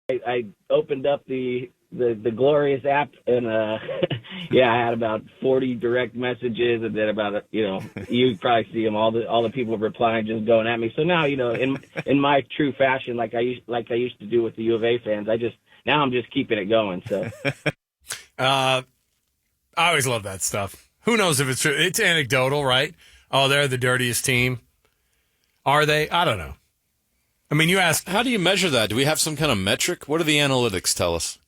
I opened up the glorious app and yeah, I had about 40 direct messages, and then about you probably see them, all the people replying, just going at me. So now, in my true fashion, like I used to do with the U of A fans, I'm just keeping it going. So I always love that stuff. Who knows if it's true? It's anecdotal, right? Oh, they're the dirtiest team. Are they? I don't know. I mean, you ask. How do you measure that? Do we have some kind of metric? What do the analytics tell us?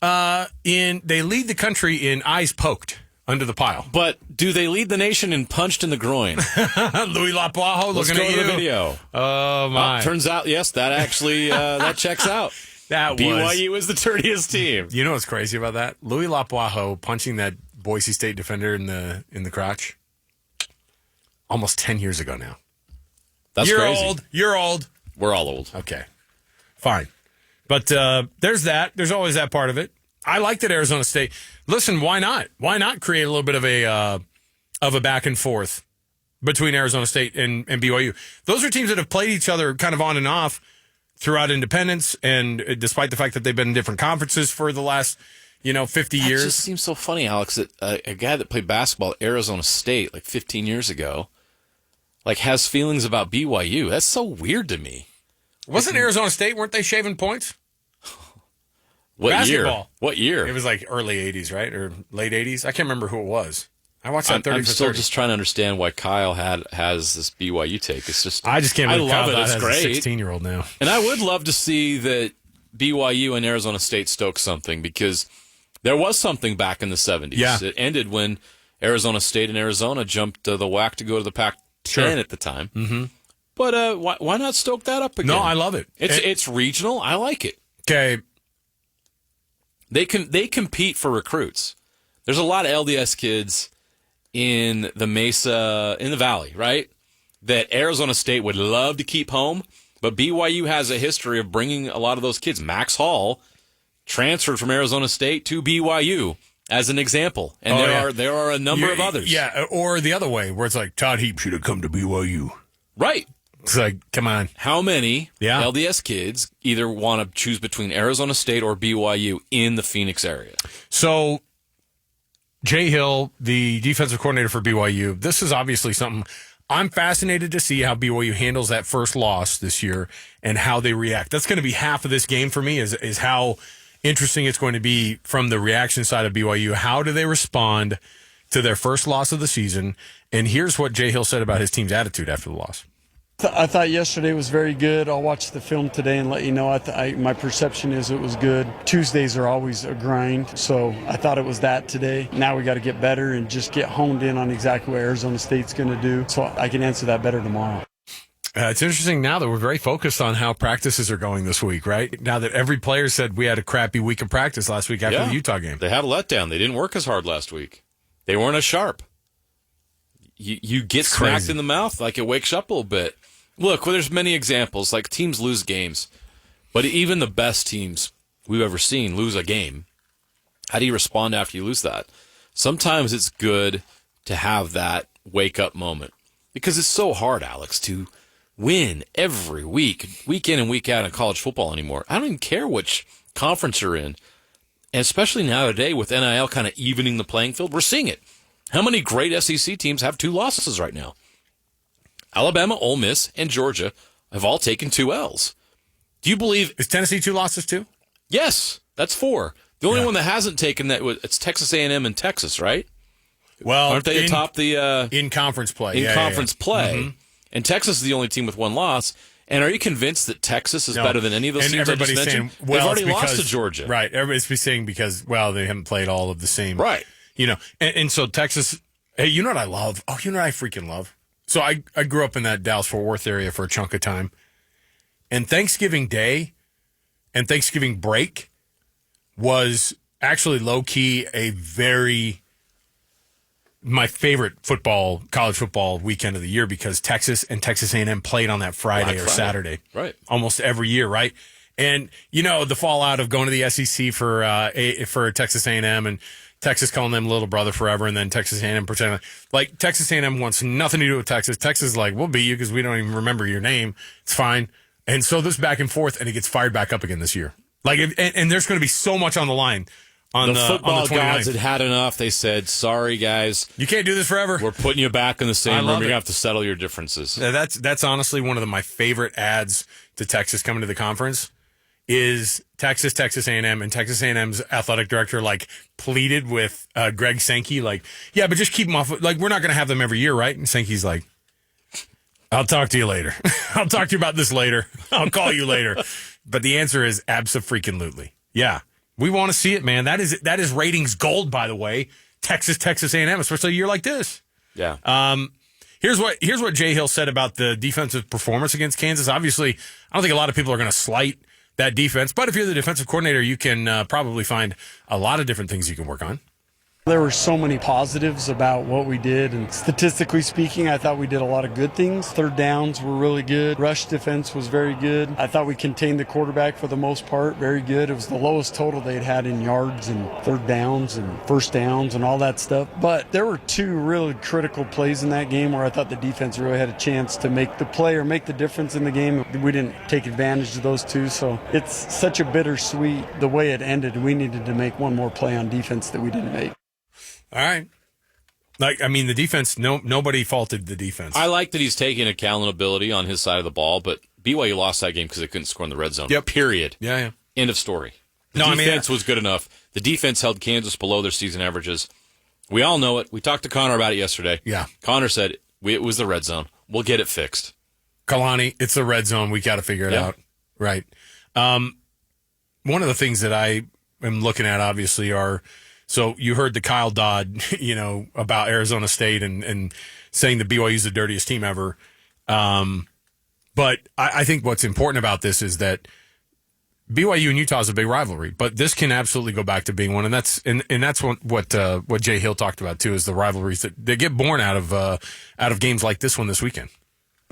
They lead the country in eyes poked under the pile. But do they lead the nation in punched in the groin? Louis Lapuajo looking at you. The video. Oh, my. Turns out, yes, that actually that checks out. BYU is the dirtiest team. You know what's crazy about that? Louis Lapuajo punching that Boise State defender in the crotch almost 10 years ago now. That's crazy. You're old. We're all old. Okay. Fine. But there's that. There's always that part of it. I like that Arizona State. Listen, why not? Why not create a little bit of a back and forth between Arizona State and BYU? Those are teams that have played each other kind of on and off throughout independence, and despite the fact that they've been in different conferences for the last 50 years. It just seems so funny, Alex, that a guy that played basketball at Arizona State like 15 years ago has feelings about BYU. That's so weird to me. Wasn't Arizona State, weren't they shaving points? What Basketball. year? What year? It was like early 80s, right? Or late 80s? I can't remember who it was. I watched that 30 I'm for still 30. just trying to understand why Kyle has this BYU take. It's just I just can't believe I love Kyle it. It's has great. a 16-year-old now. And I would love to see that BYU and Arizona State stoke something, because there was something back in the 70s. Yeah. It ended when Arizona State and Arizona jumped the WAC to go to the Pac-10 at the time. Mm-hmm. But why not stoke that up again? No, I love it. It's regional. I like it. Okay. They compete for recruits. There's a lot of LDS kids in the Mesa, in the Valley, right, that Arizona State would love to keep home, but BYU has a history of bringing a lot of those kids. Max Hall transferred from Arizona State to BYU as an example, and there are a number of others. Yeah, or the other way, where it's like, Todd Heap should have come to BYU. Right. It's like, come on. How many LDS kids either want to choose between Arizona State or BYU in the Phoenix area? So, Jay Hill, the defensive coordinator for BYU, this is obviously something I'm fascinated to see how BYU handles that first loss this year and how they react. That's going to be half of this game for me is how interesting it's going to be from the reaction side of BYU. How do they respond to their first loss of the season? And here's what Jay Hill said about his team's attitude after the loss. I thought yesterday was very good. I'll watch the film today and let you know. My perception is it was good. Tuesdays are always a grind, so I thought it was that today. Now we got to get better and just get honed in on exactly what Arizona State's going to do, so I can answer that better tomorrow. It's interesting now that we're very focused on how practices are going this week, right? Now that every player said we had a crappy week of practice last week after the Utah game. They had a letdown. They didn't work as hard last week. They weren't as sharp. You get smacked in the mouth, like it wakes up a little bit. Look, there's many examples, like teams lose games, but even the best teams we've ever seen lose a game. How do you respond after you lose that? Sometimes it's good to have that wake-up moment, because it's so hard, Alex, to win every week in and week out in college football anymore. I don't even care which conference you're in, and especially now today with NIL kind of evening the playing field, we're seeing it. How many great SEC teams have 2 losses right now? Alabama, Ole Miss, and Georgia have all taken 2 L's. Do you believe... Is Tennessee 2 losses too? Yes, that's 4. The only one that hasn't taken that, it's Texas A&M and Texas, right? Well, aren't they atop the... in conference play. In conference play. Mm-hmm. And Texas is the only team with 1 loss. And are you convinced that Texas is better than any of those teams I just mentioned? They've already lost to Georgia. Right. Everybody's saying because, they haven't played all of the same. Right. And so Texas... Hey, you know what I love? Oh, you know what I freaking love? So I grew up in that Dallas-Fort Worth area for a chunk of time. And Thanksgiving Day and Thanksgiving break was actually low-key my favorite college football weekend of the year, because Texas and Texas A&M played on that Friday or Saturday. Right. Almost every year, right? And, the fallout of going to the SEC for Texas A&M and Texas calling them little brother forever, and then Texas A&M pretending like Texas A&M wants nothing to do with Texas. Texas is like, we'll beat you because we don't even remember your name. It's fine. And so this back and forth, and it gets fired back up again this year. Like, and there's going to be so much on the line. On the football on the gods had enough. They said, sorry, guys. You can't do this forever. We're putting you back in the same room. You're going to have to settle your differences. That's honestly one of my favorite ads to Texas coming to the conference is Texas A&M, and Texas A&M's athletic director, like, pleaded with Greg Sankey, like, yeah, but just keep them off. Like, we're not going to have them every year, right? And Sankey's like, I'll talk to you later. I'll talk to you about this later. I'll call you later. But the answer is abso-freaking-lutely. Yeah. We want to see it, man. That is ratings gold, by the way. Texas A&M, especially a year like this. Yeah. Here's what Jay Hill said about the defensive performance against Kansas. Obviously, I don't think a lot of people are going to slight that defense, but if you're the defensive coordinator, you can probably find a lot of different things you can work on. There were so many positives about what we did, and statistically speaking, I thought we did a lot of good things. Third downs were really good. Rush defense was very good. I thought we contained the quarterback for the most part, very good. It was the lowest total they'd had in yards and third downs and first downs and all that stuff. But there were two really critical plays in that game where I thought the defense really had a chance to make the play or make the difference in the game. We didn't take advantage of those two, so it's such a bittersweet the way it ended. We needed to make one more play on defense that we didn't make. All right. Like, I mean, the defense, nobody faulted the defense. I like that he's taking accountability on his side of the ball, but BYU lost that game because they couldn't score in the red zone. Yep. Period. Yeah. End of story. The defense was good enough. The defense held Kansas below their season averages. We all know it. We talked to Connor about it yesterday. Yeah. Connor said it was the red zone. We'll get it fixed. Kalani, it's the red zone. We got to figure it out. Right. One of the things that I am looking at, obviously, are... So you heard the Kyle Dodd, about Arizona State and saying the BYU is the dirtiest team ever. But I think what's important about this is that BYU and Utah is a big rivalry, but this can absolutely go back to being one. And that's what Jay Hill talked about too, is the rivalries that they get born out of games like this one this weekend.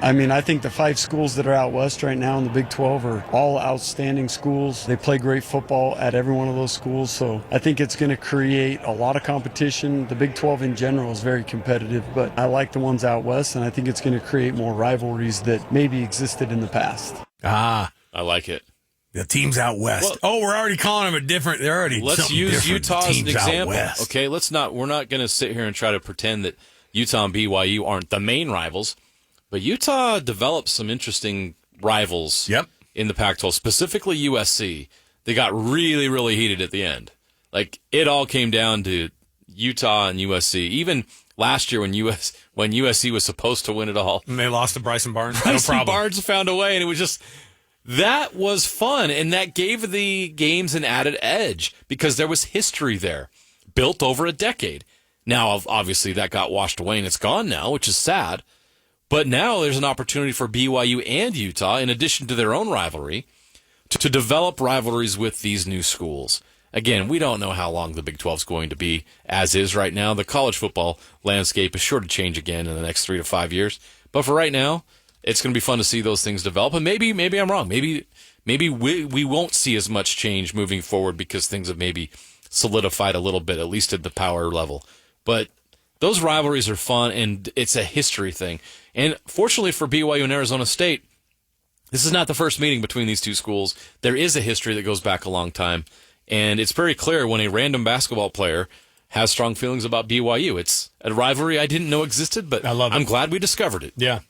I mean, I think the 5 schools that are out west right now in the Big 12 are all outstanding schools. They play great football at every one of those schools, so I think it's going to create a lot of competition. The Big 12 in general is very competitive, but I like the ones out west, and I think it's going to create more rivalries that maybe existed in the past. I like it. The teams out west. We're already calling them a different. They're already. Let's use Utah as an example. Okay, we're not going to sit here and try to pretend that Utah and BYU aren't the main rivals. But Utah developed some interesting rivals in the Pac-12, specifically USC. They got really, really heated at the end. Like, it all came down to Utah and USC. Even last year when USC was supposed to win it all. And they lost to Bryson Barnes. Bryson Barnes found a way, and it was just... That was fun, and that gave the games an added edge because there was history there, built over a decade. Now, obviously, that got washed away, and it's gone now, which is sad. But now there's an opportunity for BYU and Utah, in addition to their own rivalry, to develop rivalries with these new schools. Again, we don't know how long the Big 12 is going to be as is right now. The college football landscape is sure to change again in the next 3 to 5 years. But for right now, it's going to be fun to see those things develop. And maybe I'm wrong. Maybe we won't see as much change moving forward because things have maybe solidified a little bit, at least at the power level. But those rivalries are fun, and it's a history thing. And fortunately for BYU and Arizona State, this is not the first meeting between these two schools. There is a history that goes back a long time. And it's very clear when a random basketball player has strong feelings about BYU. It's a rivalry I didn't know existed, but I'm glad we discovered it. Yeah.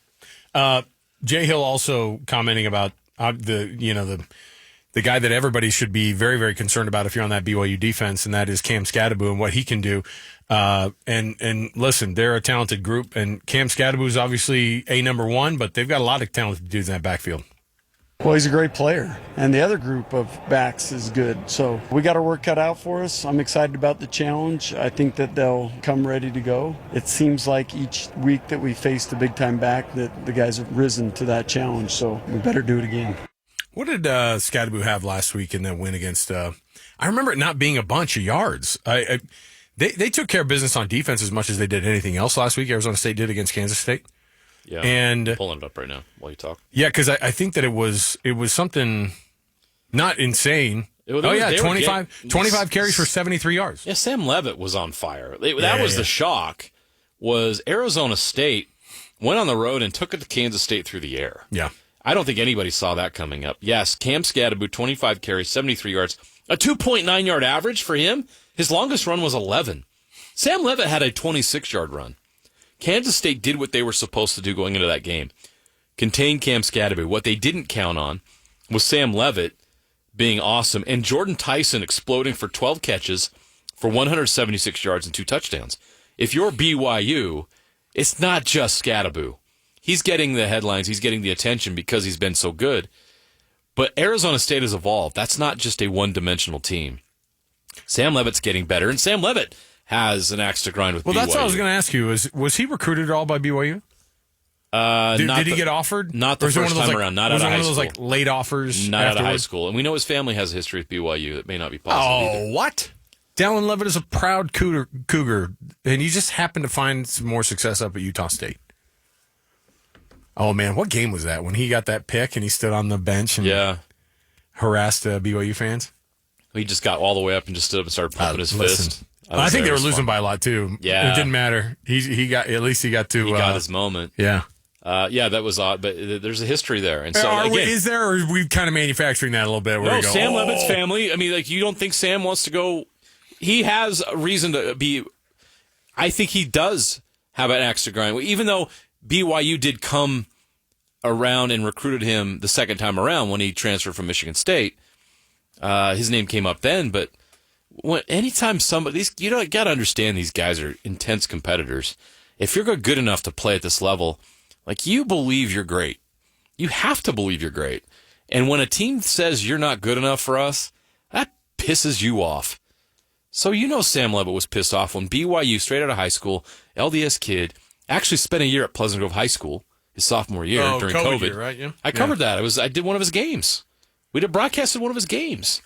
Jay Hill also commenting about the guy that everybody should be very, very concerned about if you're on that BYU defense, and that is Cam Scadaboo and what he can do. And listen, they're a talented group, and Cam Scadaboo is obviously number one, but they've got a lot of talented dudes in that backfield. Well, he's a great player, and the other group of backs is good. So we got our work cut out for us. I'm excited about the challenge. I think that they'll come ready to go. It seems like each week that we face the big-time back that the guys have risen to that challenge, so we better do it again. What did Scadaboo have last week in that win against I remember it not being a bunch of yards. They took care of business on defense as much as they did anything else last week. Arizona State did against Kansas State. Yeah, and I'm pulling it up right now while you talk. Yeah, because I think that it was something not insane. 25 carries for 73 yards. Yeah, Sam Levitt was on fire. That was the shock. Was Arizona State went on the road and took it to Kansas State through the air. Yeah. I don't think anybody saw that coming up. Yes, Cam Scadaboo, 25 carries, 73 yards, a 2.9-yard average for him. His longest run was 11. Sam Levitt had a 26-yard run. Kansas State did what they were supposed to do going into that game. Contain Cam Scadaboo. What they didn't count on was Sam Levitt being awesome and Jordan Tyson exploding for 12 catches for 176 yards and 2 touchdowns. If you're BYU, it's not just Scadaboo. He's getting the headlines. He's getting the attention because he's been so good. But Arizona State has evolved. That's not just a one-dimensional team. Sam Levitt's getting better, and Sam Levitt has an axe to grind with BYU. Well, that's what I was going to ask you. Was he recruited at all by BYU? Did he get offered? Not the first time around. Not out of high school. Was it one of those late offers? Not out of high school. And we know his family has a history with BYU that may not be positive either. What? Dallin Levitt is a proud Cougar, and he just happened to find some more success up at Utah State. Oh, man, what game was that when he got that pick and he stood on the bench and harassed BYU fans? He just got all the way up and just stood up and started pumping his fist. I think they were losing by a lot, too. Yeah. It didn't matter. He got to... He got his moment. Yeah. That was odd, but there's a history there. And so, is there, or are we kind of manufacturing that a little bit? No, Sam Levitt's family, I mean, like, you don't think Sam wants to go... He has a reason to be... I think he does have an axe to grind. Even though BYU did come around and recruited him the second time around when he transferred from Michigan State, his name came up then, but anytime somebody... You got to understand these guys are intense competitors. If you're good enough to play at this level... Like, you believe you're great. You have to believe you're great. And when a team says you're not good enough for us, that pisses you off. So Sam Levitt was pissed off when BYU, straight out of high school, LDS kid, actually spent a year at Pleasant Grove High School, his sophomore year during COVID. Year, right? Yeah. I covered that. I did one of his games. We did broadcast at one of his games.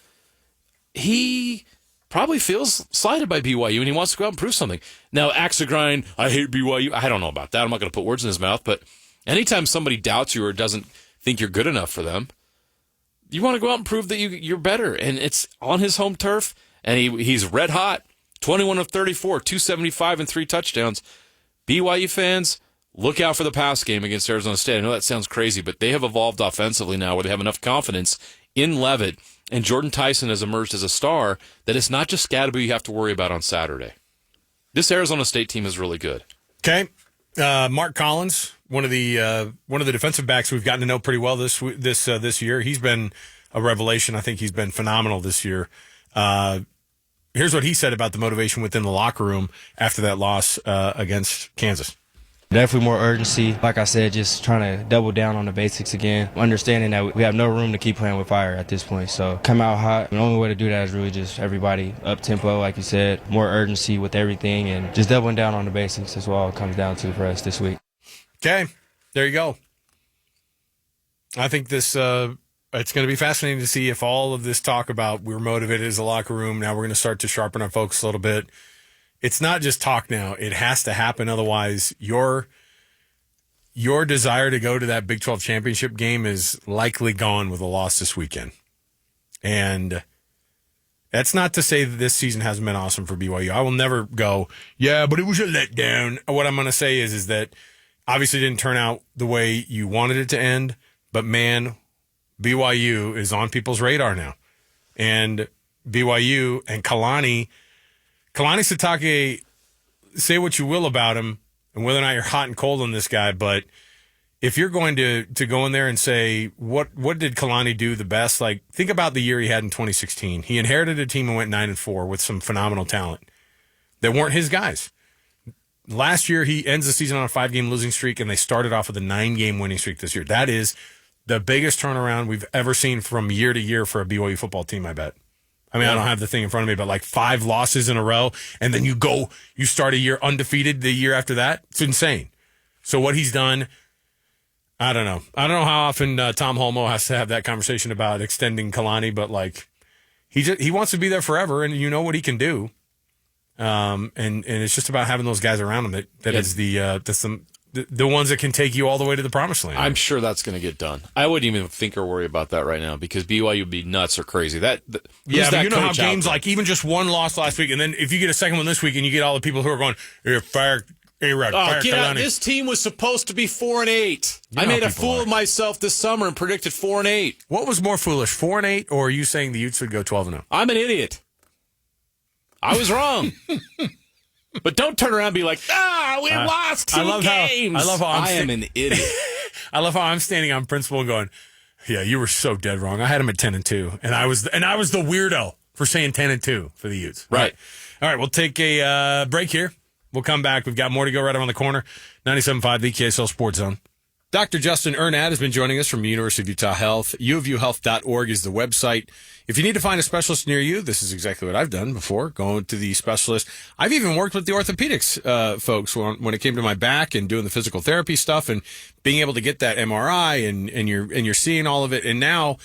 He probably feels slighted by BYU, and he wants to go out and prove something. Now, axe to grind, I hate BYU. I don't know about that. I'm not going to put words in his mouth, but anytime somebody doubts you or doesn't think you're good enough for them, you want to go out and prove that you're better. And it's on his home turf, and he's red hot, 21 of 34, 275 and 3 touchdowns. BYU fans, look out for the pass game against Arizona State. I know that sounds crazy, but they have evolved offensively now where they have enough confidence in Levitt. And Jordan Tyson has emerged as a star that it's not just Scadaboo you have to worry about on Saturday. This Arizona State team is really good. Okay. Mark Collins, one of the defensive backs we've gotten to know pretty well this year. He's been a revelation. I think he's been phenomenal this year. Here's what he said about the motivation within the locker room after that loss against Kansas. Definitely more urgency. Like I said, just trying to double down on the basics again. Understanding that we have no room to keep playing with fire at this point. So come out hot. The only way to do that is really just everybody up tempo, like you said, more urgency with everything, and just doubling down on the basics. That's what all it comes down to for us this week. Okay, there you go. I think this it's going to be fascinating to see if all of this talk about we're motivated as a locker room, now we're going to start to sharpen our focus a little bit. It's not just talk now. It has to happen. Otherwise, your desire to go to that Big 12 championship game is likely gone with a loss this weekend. And that's not to say that this season hasn't been awesome for BYU. I will never go, yeah, but it was a letdown. What I'm going to say is that obviously it didn't turn out the way you wanted it to end. But, man, BYU is on people's radar now. And BYU and Kalani Sitake, say what you will about him and whether or not you're hot and cold on this guy, but if you're going to go in there and say, what did Kalani do the best? Like, think about the year he had in 2016. He inherited a team and went 9-4 with some phenomenal talent that weren't his guys. Last year, he ends the season on a 5-game losing streak, and they started off with a 9-game winning streak this year. That is the biggest turnaround we've ever seen from year to year for a BYU football team, I bet. I mean, I don't have the thing in front of me, but like 5 losses in a row, and then you start a year undefeated the year after that. It's insane. So what he's done, I don't know. I don't know how often Tom Holmoe has to have that conversation about extending Kalani, but like he wants to be there forever, and you know what he can do. And it's just about having those guys around him that is the ones that can take you all the way to the promised land. I'm sure that's going to get done. I wouldn't even think or worry about that right now because BYU would be nuts or crazy. But you know how games like even just one loss last week, and then if you get a second one this week, and you get all the people who are going, fire A-Rod, Oh, fire get out. Kalani. This team was supposed to be 4-8. You I know made how a people fool are. of myself this summer and predicted 4-8. What was more foolish, 4-8, or are you saying the Utes would go 12-0? I'm an idiot. I was wrong. But don't turn around and be like, we lost two games. I love how I am an idiot. I love how I'm standing on principle and going, yeah, you were so dead wrong. I had them at 10-2, and I was the weirdo for saying 10-2 for the Utes. Right. All right, we'll take a break here. We'll come back. We've got more to go right around the corner. 97.5, the KSL Sports Zone. Dr. Justin Ernad has been joining us from University of Utah Health. uofuhealth.org is the website. If you need to find a specialist near you, this is exactly what I've done before, going to the specialist. I've even worked with the orthopedics folks when it came to my back and doing the physical therapy stuff and being able to get that MRI and you're seeing all of it. And now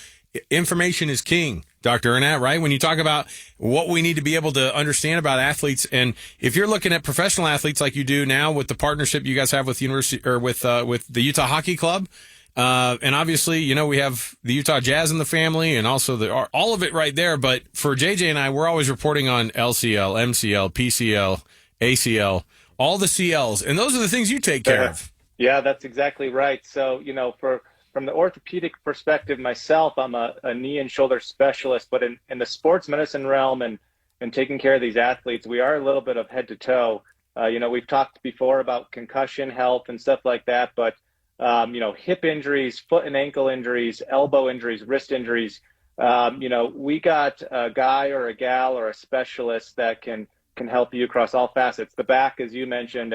information is king, Dr. Ernad, right? When you talk about what we need to be able to understand about athletes, and if you're looking at professional athletes like you do now with the partnership you guys have with university or with the Utah Hockey Club, and obviously, you know, we have the Utah Jazz in the family and also all of it right there. But for JJ and I, we're always reporting on LCL, MCL, PCL, ACL, all the CLs. And those are the things you take care of. Yeah, that's exactly right. So, you know, from the orthopedic perspective myself, I'm a knee and shoulder specialist, but in the sports medicine realm and taking care of these athletes, we are a little bit of head to toe. You know, we've talked before about concussion health and stuff like that, but you know, hip injuries, foot and ankle injuries, elbow injuries, wrist injuries. You know, we got a guy or a gal or a specialist that can help you across all facets. The back, as you mentioned,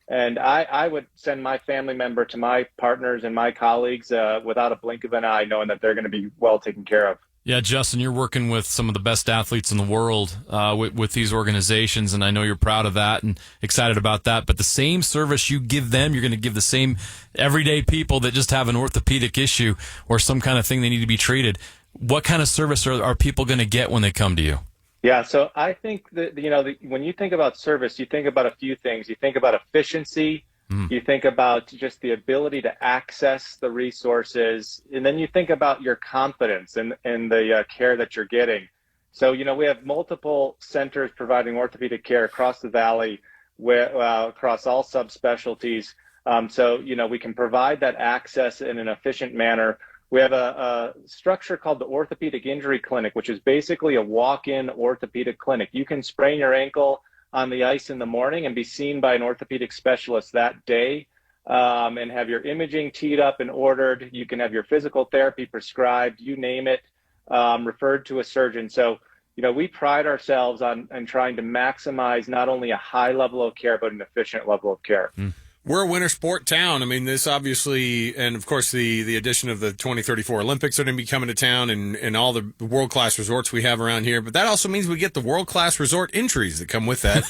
and I would send my family member to my partners and my colleagues without a blink of an eye, knowing that they're going to be well taken care of. Yeah, Justin, you're working with some of the best athletes in the world with these organizations, and I know you're proud of that and excited about that. But the same service you give them, you're going to give the same everyday people that just have an orthopedic issue or some kind of thing they need to be treated. What kind of service are people going to get when they come to you? Yeah, so I think that, you know, when you think about service, you think about a few things. You think about efficiency. You think about just the ability to access the resources, and then you think about your confidence in the care that you're getting. So, you know, we have multiple centers providing orthopedic care across the valley, across all subspecialties. So, you know, we can provide that access in an efficient manner. We have a structure called the Orthopedic Injury Clinic, which is basically a walk-in orthopedic clinic. You can sprain your ankle on the ice in the morning and be seen by an orthopedic specialist that day, and have your imaging teed up and ordered. You can have your physical therapy prescribed, you name it, referred to a surgeon. So, you know, we pride ourselves on trying to maximize not only a high level of care, but an efficient level of care. We're a winter sport town. I mean, this obviously, and of course, the addition of the 2034 Olympics are going to be coming to town and all the world-class resorts we have around here. But that also means we get the world-class resort injuries that come with that.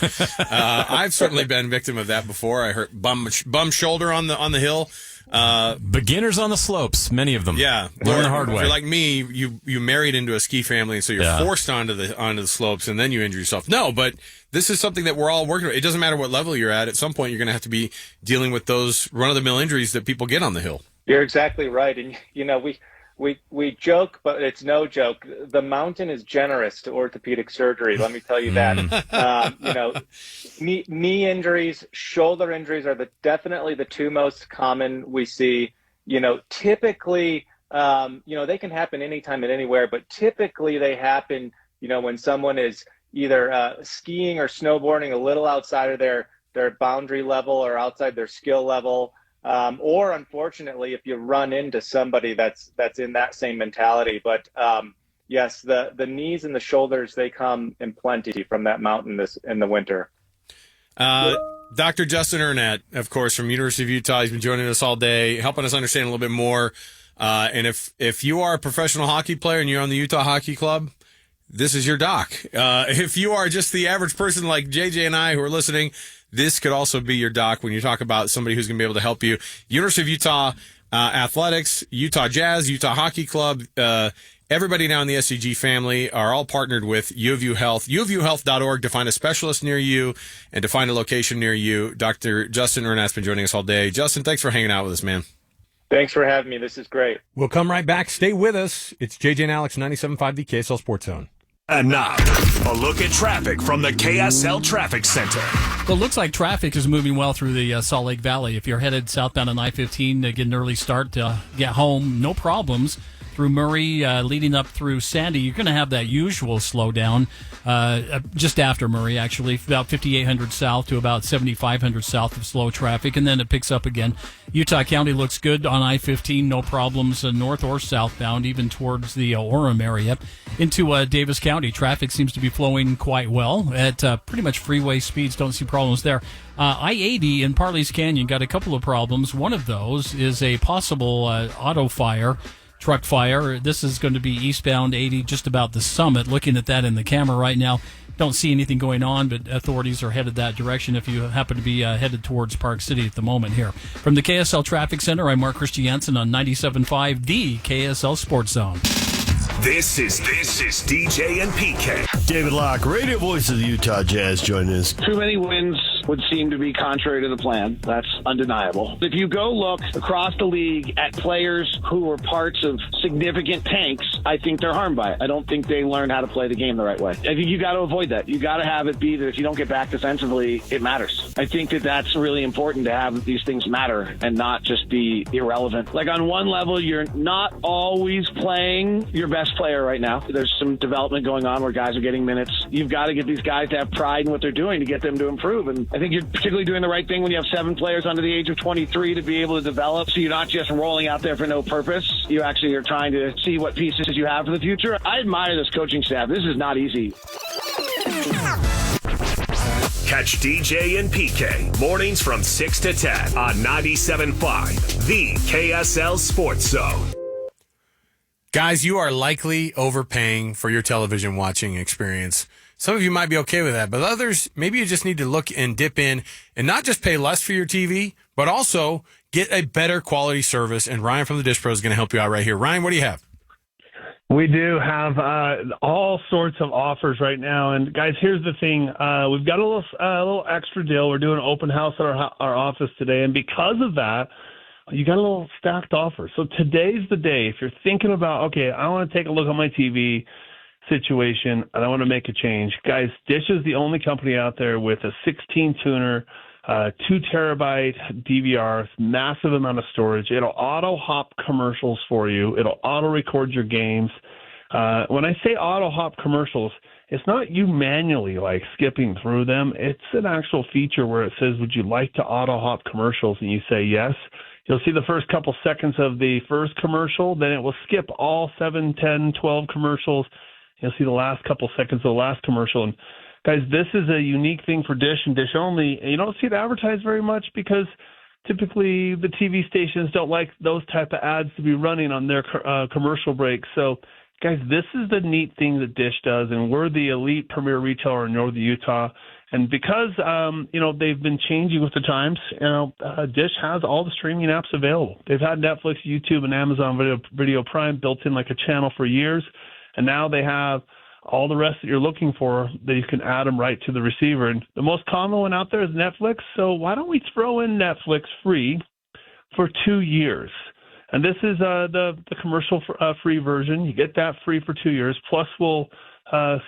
I've certainly been victim of that before. I hurt bum shoulder on the hill. Beginners on the slopes, many of them. Yeah, learn the hard way. If you're like me, you married into a ski family, and so you're forced onto the slopes, and then you injure yourself. No, but this is something that we're all working with. It doesn't matter what level you're at. At some point, you're going to have to be dealing with those run-of-the-mill injuries that people get on the hill. You're exactly right, and you know we joke, but it's no joke. The mountain is generous to orthopedic surgery. Let me tell you that. You know, knee injuries, shoulder injuries are definitely the two most common we see. You know, typically, you know, they can happen anytime and anywhere, but typically they happen, you know, when someone is either skiing or snowboarding a little outside of their boundary level or outside their skill level. Or unfortunately, if you run into somebody that's in that same mentality. But yes, the knees and the shoulders, they come in plenty from that mountain in the winter. Dr. Justin Ernad, of course, from University of Utah, he's been joining us all day, helping us understand a little bit more. And if you are a professional hockey player and you're on the Utah Hockey Club, this is your doc. If you are just the average person like JJ and I who are listening, this could also be your doc when you talk about somebody who's going to be able to help you. University of Utah Athletics, Utah Jazz, Utah Hockey Club, everybody now in the SCG family are all partnered with U of U Health. uofuhealth.org to find a specialist near you and to find a location near you. Dr. Justin Ernad's been joining us all day. Justin, thanks for hanging out with us, man. Thanks for having me. This is great. We'll come right back. Stay with us. It's JJ and Alex, 97.5 the KSL Sports Zone. Enough. A look at traffic from the KSL Traffic Center. Well, it looks like traffic is moving well through the Salt Lake Valley. If you're headed southbound on I-15, get an early start to get home, no problems. Through Murray, leading up through Sandy, you're going to have that usual slowdown just after Murray, actually, about 5,800 south to about 7,500 south of slow traffic, and then it picks up again. Utah County looks good on I-15, no problems north or southbound, even towards the Orem area. Into Davis County, traffic seems to be flowing quite well at pretty much freeway speeds, don't see problems there. I-80 in Parley's Canyon got a couple of problems. One of those is a possible auto fire. Truck fire. This is going to be eastbound 80, just about the summit. Looking at that in the camera right now, don't see anything going on, but authorities are headed that direction if you happen to be headed towards Park City at the moment here. From the KSL Traffic Center, I'm Mark Christiansen on 97.5, the KSL Sports Zone. This is DJ and PK. David Locke, radio voice of the Utah Jazz, joining us. Too many wins would seem to be contrary to the plan. That's undeniable. If you go look across the league at players who were parts of significant tanks, I think they're harmed by it. I don't think they learned how to play the game the right way. I think you got to avoid that. You got to have it be that if you don't get back defensively, it matters. I think that that's really important to have these things matter and not just be irrelevant. Like on one level, you're not always playing your best player right now. There's some development going on where guys are getting minutes. You've got to get these guys to have pride in what they're doing to get them to improve. And I think you're particularly doing the right thing when you have 7 players under the age of 23 to be able to develop. So you're not just rolling out there for no purpose. You actually are trying to see what pieces you have for the future. I admire this coaching staff. This is not easy. Catch DJ and PK mornings from 6 to 10 on 97.5, the KSL Sports Zone. Guys, you are likely overpaying for your television watching experience. Some of you might be okay with that, but others, maybe you just need to look and dip in and not just pay less for your TV, but also get a better quality service. And Ryan from the Dish Pro is going to help you out right here. Ryan, what do you have? We do have all sorts of offers right now. And, guys, here's the thing. We've got a little extra deal. We're doing an open house at our office today. And because of that, you got a little stacked offer. So today's the day. If you're thinking about, okay, I want to take a look at my TV situation and I want to make a change. Guys, Dish is the only company out there with a 16-tuner, 2 terabyte DVR, massive amount of storage. It'll auto-hop commercials for you. It'll auto-record your games. When I say auto-hop commercials, it's not you manually like skipping through them. It's an actual feature where it says, would you like to auto-hop commercials? And you say yes. You'll see the first couple seconds of the first commercial, then it will skip all 7, 10, 12 commercials. You'll see the last couple seconds of the last commercial. And guys, this is a unique thing for Dish and Dish only. And you don't see it advertised very much because typically the TV stations don't like those type of ads to be running on their commercial breaks. So, guys, this is the neat thing that Dish does, and we're the elite premier retailer in Northern Utah. And because, they've been changing with the times, Dish has all the streaming apps available. They've had Netflix, YouTube, and Amazon Video Prime built in like a channel for years. And now they have all the rest that you're looking for that you can add them right to the receiver. And the most common one out there is Netflix. So why don't we throw in Netflix free for 2 years? And this is the commercial free version. You get that free for 2 years. Plus, we'll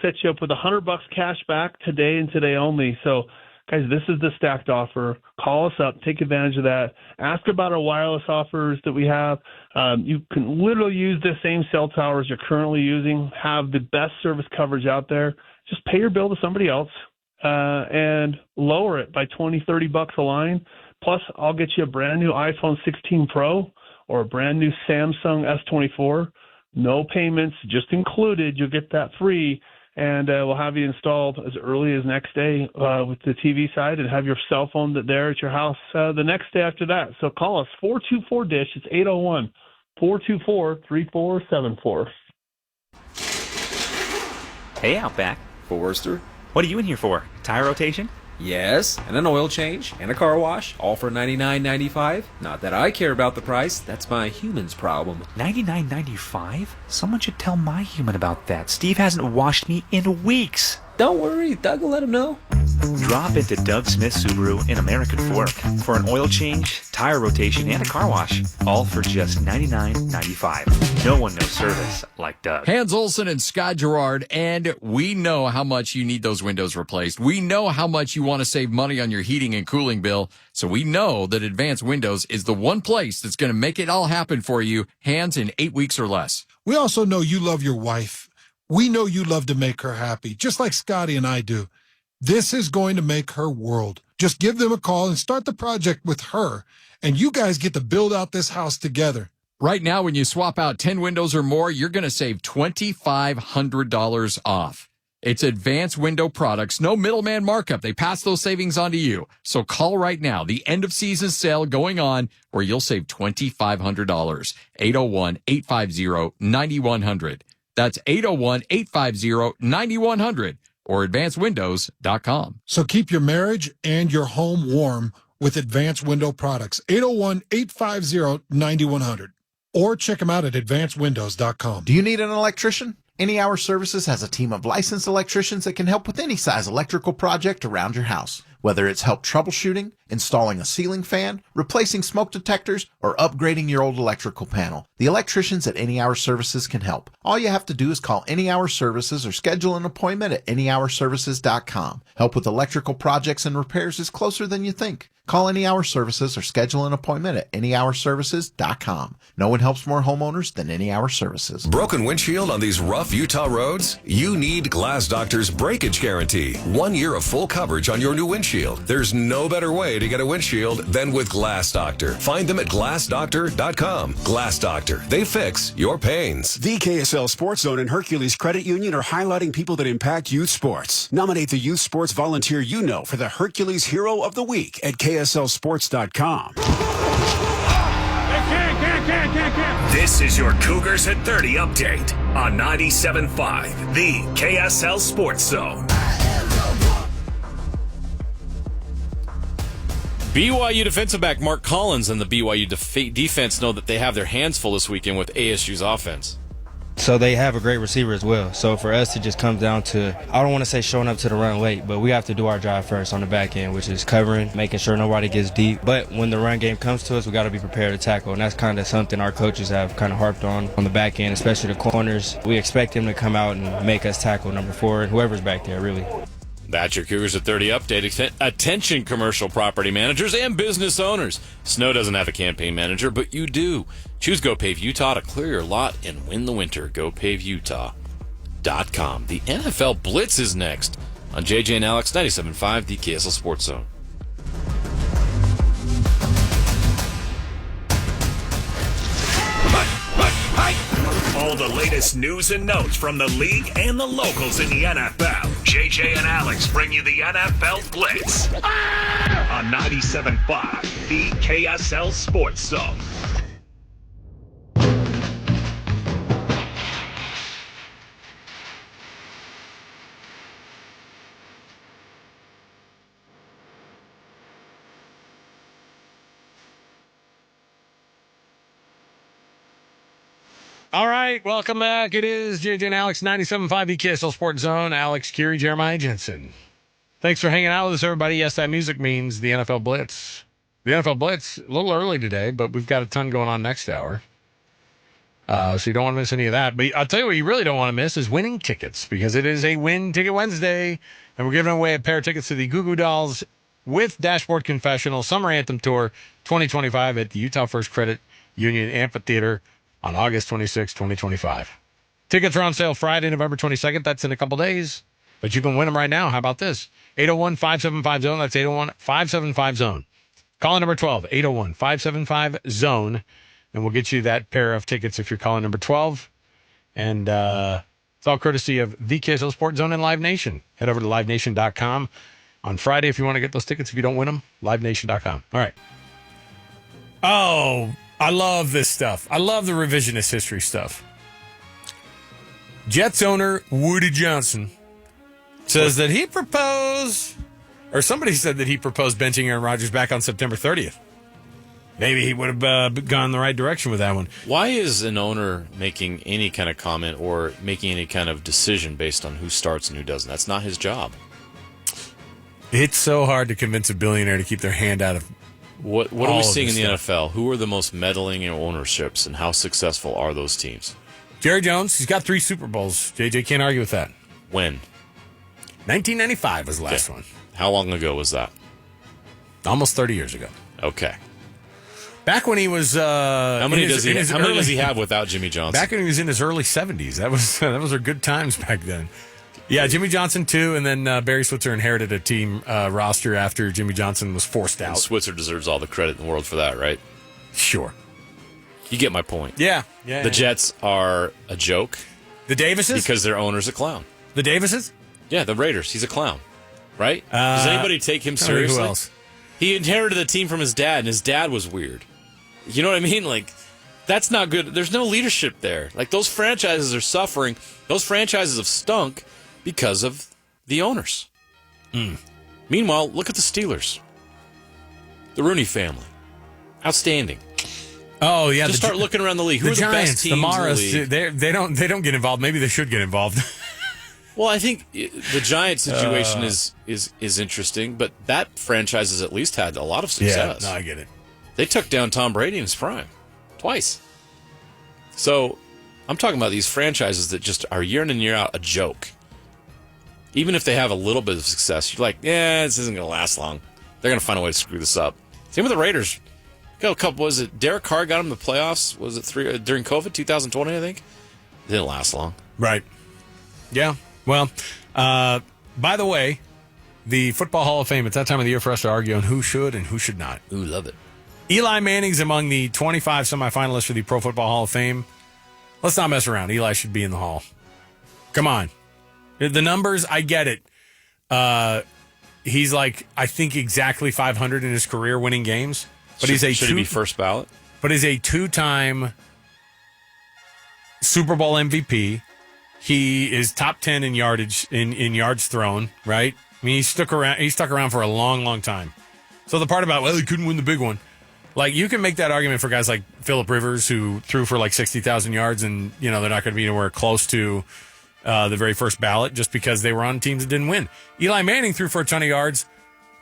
set you up with $100 cash back today and today only. So, guys, this is the stacked offer. Call us up. Take advantage of that. Ask about our wireless offers that we have. You can literally use the same cell towers you're currently using, have the best service coverage out there. Just pay your bill to somebody else and lower it by $20, $30 a line. Plus, I'll get you a brand new iPhone 16 Pro or a brand new Samsung S24. No payments, just included. You'll get that free. And we'll have you installed as early as next day with the TV side and have your cell phone there at your house the next day after that. So call us, 424-DISH. It's 801-424-3474. Hey, Outback. Forrester. What are you in here for? Tire rotation? Yes, and an oil change, and a car wash, all for $99.95. Not that I care about the price, that's my human's problem. $99.95? Someone should tell my human about that. Steve hasn't washed me in weeks. Don't worry, Doug will let him know. Drop into Doug Smith Subaru in American Fork for an oil change, tire rotation, and a car wash, all for just $99.95. No one knows service like Doug. Hans Olsen and Scott Gerard, and we know how much you need those windows replaced. We know how much you want to save money on your heating and cooling bill, so we know that Advanced Windows is the one place that's going to make it all happen for you, hands in 8 weeks or less. We also know you love your wife. We know you love to make her happy, just like Scotty and I do. This is going to make her world. Just give them a call and start the project with her, and you guys get to build out this house together. Right now, when you swap out 10 windows or more, you're going to save $2,500 off. It's Advanced Window Products, no middleman markup. They pass those savings on to you. So call right now. The end of season sale going on where you'll save $2,500. 801-850-9100. That's 801-850-9100 or advancedwindows.com. So keep your marriage and your home warm with Advanced Window Products. 801-850-9100. Or check them out at advancedwindows.com. Do you need an electrician? Any Hour Services has a team of licensed electricians that can help with any size electrical project around your house. Whether it's help troubleshooting, installing a ceiling fan, replacing smoke detectors, or upgrading your old electrical panel, the electricians at Any Hour Services can help. All you have to do is call Any Hour Services or schedule an appointment at anyhourservices.com. Help with electrical projects and repairs is closer than you think. Call Any Hour Services or schedule an appointment at anyhourservices.com. No one helps more homeowners than Any Hour Services. Broken windshield on these rough Utah roads? You need Glass Doctor's breakage guarantee. 1 year of full coverage on your new windshield. There's no better way to get a windshield than with Glass Doctor. Find them at glassdoctor.com. Glass Doctor. They fix your pains. The KSL Sports Zone and Hercules Credit Union are highlighting people that impact youth sports. Nominate the youth sports volunteer you know for the Hercules Hero of the Week at KSLSports.com. This is your Cougars at 30 update on 97.5, the KSL Sports Zone. BYU defensive back Mark Collins and the BYU defense know that they have their hands full this weekend with ASU's offense. So they have a great receiver as well. So for us, it just comes down to, I don't want to say showing up to the run late, but we have to do our job first on the back end, which is covering, making sure nobody gets deep. But when the run game comes to us, we got to be prepared to tackle. And that's kind of something our coaches have kind of harped on the back end, especially the corners. We expect them to come out and make us tackle number 4 and whoever's back there, really. That's your Cougars at 30 update. Attention commercial property managers and business owners. Snow doesn't have a campaign manager, but you do. Choose Go Pave Utah to clear your lot and win the winter. GoPaveUtah.com. The NFL Blitz is next on JJ and Alex 97.5, the KSL Sports Zone. All the latest news and notes from the league and the locals in the NFL. JJ and Alex bring you the NFL Blitz on 97.5, the KSL Sports Zone. All right, welcome back. It is JJ and Alex, 97.5 the KSL Sports Zone. Alex Curie, Jeremiah Jensen. Thanks for hanging out with us, everybody. Yes, that music means the NFL Blitz. The NFL Blitz, a little early today, but we've got a ton going on next hour. So you don't want to miss any of that. But I'll tell you what you really don't want to miss is winning tickets, because it is a Win Ticket Wednesday, and we're giving away a pair of tickets to the Goo Goo Dolls with Dashboard Confessional Summer Anthem Tour 2025 at the Utah First Credit Union Amphitheater on August 26, 2025. Tickets are on sale Friday, November 22nd. That's in a couple days, but you can win them right now. How about this? 801-575-ZONE. That's 801-575-ZONE. Call number 12, 801-575-ZONE, and we'll get you that pair of tickets if you're calling number 12. And it's all courtesy of the KSL Sports Zone and Live Nation. Head over to livenation.com on Friday if you want to get those tickets. If you don't win them, livenation.com. All right. Oh, I love this stuff. I love the revisionist history stuff. Jets owner Woody Johnson says that he proposed, or somebody said that he proposed benching Aaron Rodgers back on September 30th. Maybe he would have gone the right direction with that one. Why is an owner making any kind of comment or making any kind of decision based on who starts and who doesn't? That's not his job. It's so hard to convince a billionaire to keep their hand out of What are we all of seeing in this the stuff. NFL? Who are the most meddling in ownerships, and how successful are those teams? Jerry Jones, he's got 3 Super Bowls. JJ can't argue with that. When? 1995 was the last one. How long ago was that? Almost 30 years ago. Okay. Back when he was How many does he have without Jimmy Johnson? Back when he was in his early 70s. That was our good times back then. Yeah, Jimmy Johnson too, and then Barry Switzer inherited a team roster after Jimmy Johnson was forced out. And Switzer deserves all the credit in the world for that, right? Sure. You get my point. Yeah. The Jets are a joke. The Davises? Because their owner's a clown. The Davises? Yeah, the Raiders. He's a clown, right? Does anybody take him seriously? Who else? He inherited the team from his dad, and his dad was weird. You know what I mean? Like, that's not good. There's no leadership there. Like, those franchises are suffering. Those franchises have stunk because of the owners. Meanwhile, look at the Steelers. The Rooney family. Outstanding. Oh, yeah. Just start looking around the league. Who are the Giants, best teams the Maras, in the league? they don't get involved. Maybe they should get involved. Well, I think the Giants situation is interesting, but that franchise has at least had a lot of success. Yeah, no, I get it. They took down Tom Brady in his prime twice. So I'm talking about these franchises that just are year in and year out a joke. Even if they have a little bit of success, you're like, yeah, this isn't going to last long. They're going to find a way to screw this up. Same with the Raiders. Got a couple. Was it Derek Carr got them the playoffs? Was it during COVID, 2020? I think it didn't last long. Right. Yeah. Well, by the way, the Football Hall of Fame. It's that time of the year for us to argue on who should and who should not. Ooh, love it. Eli Manning's among the 25 semifinalists for the Pro Football Hall of Fame. Let's not mess around. Eli should be in the Hall. Come on. The numbers, I get it. He's like, I think exactly 500 in his career winning games. But should he be first ballot? But he's a 2-time Super Bowl MVP. He is top 10 in yardage in yards thrown, right? I mean, he stuck around for a long, long time. So the part about, well, he couldn't win the big one. Like, you can make that argument for guys like Phillip Rivers, who threw for like 60,000 yards, and, you know, they're not going to be anywhere close to the very first ballot just because they were on teams that didn't win. Eli Manning threw for a ton of yards,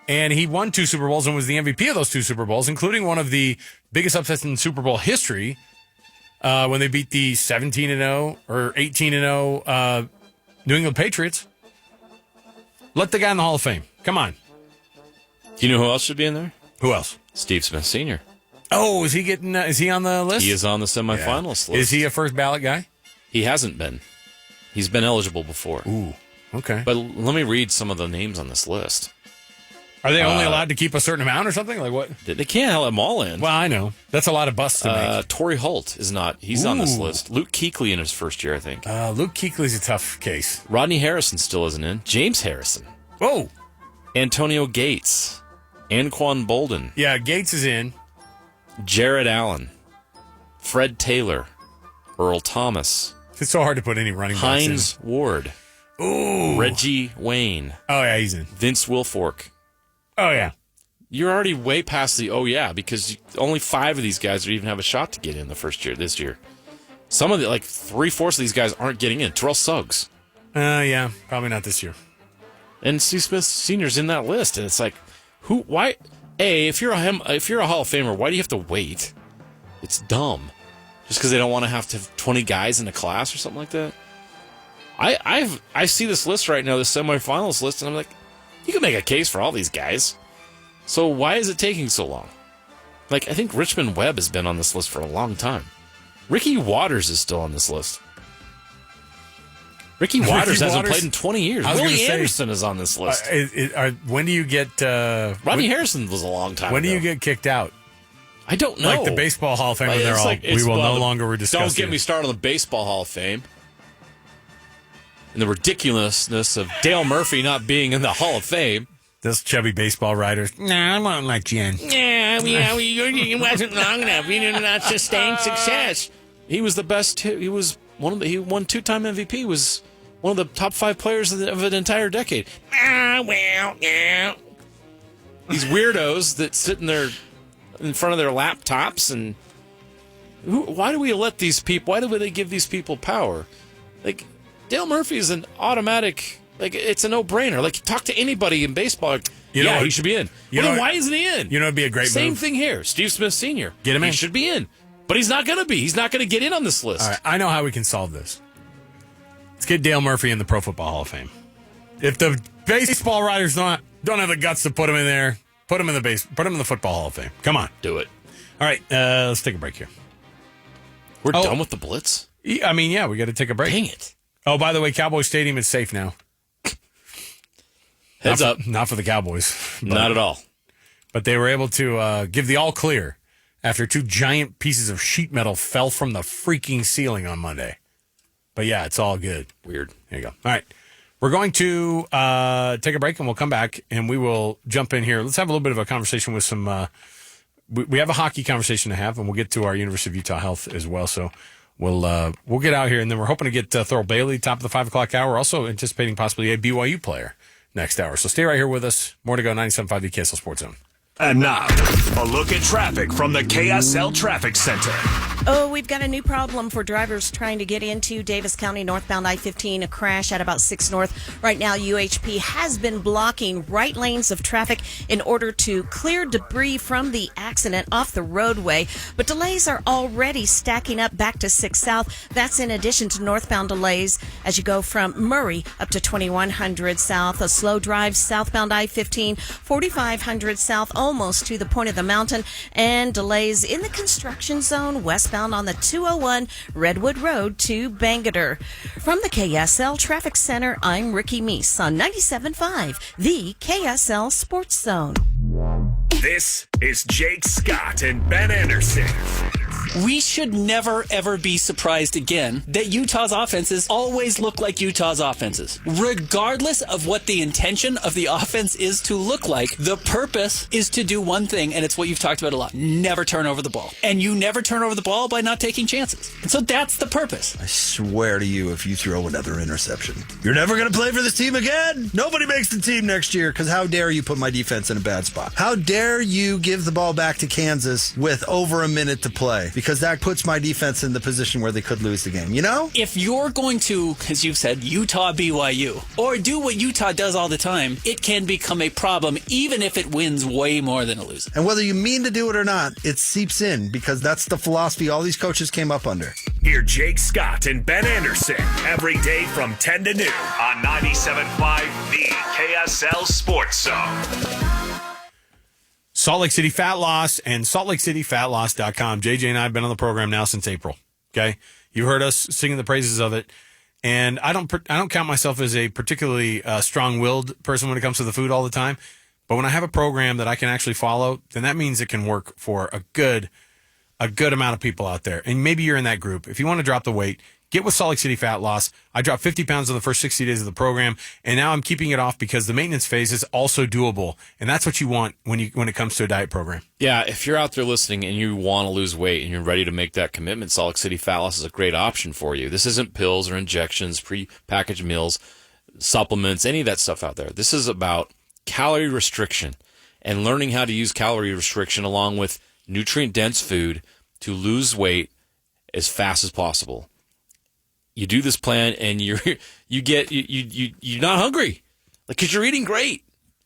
and he won 2 Super Bowls and was the MVP of those 2 Super Bowls, including one of the biggest upsets in Super Bowl history when they beat the 17-0 or 18-0 New England Patriots. Let the guy in the Hall of Fame. Come on. Do you know who else should be in there? Who else? Steve Smith Sr. Oh, is he getting? Is he on the list? He is on the semifinalist list. Is he a first ballot guy? He hasn't been. He's been eligible before. Ooh, okay. But let me read some of the names on this list. Are they only allowed to keep a certain amount or something? Like what? They can't let them all in. Well, I know. That's a lot of busts to make. Torrey Holt is not. He's on this list. Luke Kuechly in his first year, I think. Luke Kuechly's a tough case. Rodney Harrison still isn't in. James Harrison. Whoa. Antonio Gates. Anquan Bolden. Yeah, Gates is in. Jared Allen. Fred Taylor. Earl Thomas. It's so hard to put any running backs in. Hines Ward. Ooh. Reggie Wayne. Oh, yeah, he's in. Vince Wilfork. Oh, yeah. You're already way past the because only 5 of these guys even have a shot to get in the first year, this year. Some of the, like 3/4 of these guys aren't getting in. Terrell Suggs. Yeah, probably not this year. And Steve Smith Sr.'s in that list, and it's like, why? If you're a Hall of Famer, why do you have to wait? It's dumb. Just because they don't want to have 20 guys in a class or something like that. I see this list right now, the semifinals list, and I'm like, you can make a case for all these guys. So why is it taking so long? Like, I think Richmond Webb has been on this list for a long time. Ricky Waters is still on this list. Ricky Waters hasn't played in 20 years. Willie Anderson is on this list. When do you get... Rodney Harrison was a long time When ago. do you get kicked out? I don't know. Like the Baseball Hall of Fame, they're all, we will no longer discuss Don't get me started on the Baseball Hall of Fame. And the ridiculousness of Dale Murphy not being in the Hall of Fame. Those chubby baseball writers. Nah, I won't let you in. Yeah, it wasn't long enough. You did not sustain success. He was the best. He was he won 2-time MVP. He was one of the top 5 players of an entire decade. Yeah. These weirdos that sit in front of their laptops and why do we let these people? Why do they give these people power? Like Dale Murphy is an automatic Like, it's a no-brainer. Like, talk to anybody in baseball. Like, he should be in. Why isn't he in? You know, it'd be a great Same move. thing here. Steve Smith Sr. Get him in. He should be in. But he's not going to be. He's not going to get in on this list. All right, I know how we can solve this. Let's get Dale Murphy in the Pro Football Hall of Fame. If the baseball writers don't have the guts to put him in there, put him in the Football Hall of Fame. Come on. Do it. All right, let's take a break here. We're done with the Blitz? I mean, yeah, we got to take a break. Dang it. Oh, by the way, Cowboy Stadium is safe now. Heads up. Not for the Cowboys. Not at all. But they were able to give the all clear after 2 giant pieces of sheet metal fell from the freaking ceiling on Monday. But yeah, it's all good. Weird. There you go. All right. We're going to take a break, and we'll come back, and we will jump in here. Let's have a little bit of a conversation with some we have a hockey conversation to have, and we'll get to our University of Utah Health as well. So we'll get out here, and then we're hoping to get Thurl Bailey top of the 5 o'clock hour. Also anticipating possibly a BYU player next hour. So stay right here with us. More to go. 97.5 the KSL Sports Zone. And now, a look at traffic from the KSL Traffic Center. Oh, we've got a new problem for drivers trying to get into Davis County northbound I-15. A crash at about 6 North. Right now, UHP has been blocking right lanes of traffic in order to clear debris from the accident off the roadway. But delays are already stacking up back to 6 South. That's in addition to northbound delays as you go from Murray up to 2100 South. A slow drive southbound I-15, 4500 South, almost to the point of the mountain, and delays in the construction zone westbound on the 201 Redwood Road to Bangerter. From the KSL Traffic Center, I'm Ricky Meese on 97.5, the KSL Sports Zone. This is Jake Scott and Ben Anderson. We should never, ever be surprised again that Utah's offenses always look like Utah's offenses. Regardless of what the intention of the offense is to look like, the purpose is to do one thing, and it's what you've talked about a lot. Never turn over the ball. And you never turn over the ball by not taking chances. And so that's the purpose. I swear to you, if you throw another interception, you're never going to play for this team again. Nobody makes the team next year, because how dare you put my defense in a bad spot? How dare you give the ball back to Kansas with over a minute to play? Because that puts my defense in the position where they could lose the game, you know? If you're going to, as you've said, Utah BYU, or do what Utah does all the time, it can become a problem even if it wins way more than it loses. And whether you mean to do it or not, it seeps in because that's the philosophy all these coaches came up under. Hear Jake Scott and Ben Anderson every day from 10 to noon on 97.5 the KSL Sports Zone. Salt Lake City Fat Loss and SaltLakeCityFatLoss.com. JJ and I have been on the program now since April. Okay, you heard us singing the praises of it, and I don't count myself as a particularly strong-willed person when it comes to the food all the time. But when I have a program that I can actually follow, then that means it can work for a good amount of people out there. And maybe you're in that group. If you want to drop the weight, get with Salt Lake City Fat Loss. I dropped 50 pounds in the first 60 days of the program, and now I'm keeping it off because the maintenance phase is also doable. And that's what you want when it comes to a diet program. Yeah, if you're out there listening and you want to lose weight and you're ready to make that commitment, Salt Lake City Fat Loss is a great option for you. This isn't pills or injections, pre-packaged meals, supplements, any of that stuff out there. This is about calorie restriction and learning how to use calorie restriction along with nutrient-dense food to lose weight as fast as possible. You do this plan and you're not hungry, like, because you're eating great,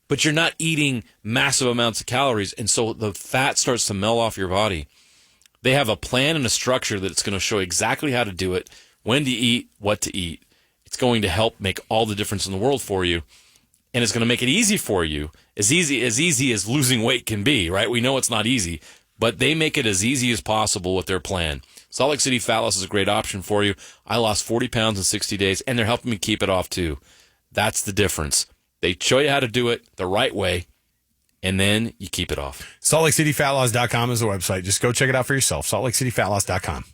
but you're not eating massive amounts of calories, and so the fat starts to melt off your body. They have a plan and a structure that's going to show exactly how to do it, when to eat, what to eat. It's going to help make all the difference in the world for you, and it's going to make it easy for you, as easy as losing weight can be. Right? We know it's not easy, but they make it as easy as possible with their plan. Salt Lake City Fat Loss is a great option for you. I lost 40 pounds in 60 days, and they're helping me keep it off too. That's the difference. They show you how to do it the right way, and then you keep it off. SaltLakeCityFatLoss.com is the website. Just go check it out for yourself. SaltLakeCityFatLoss.com.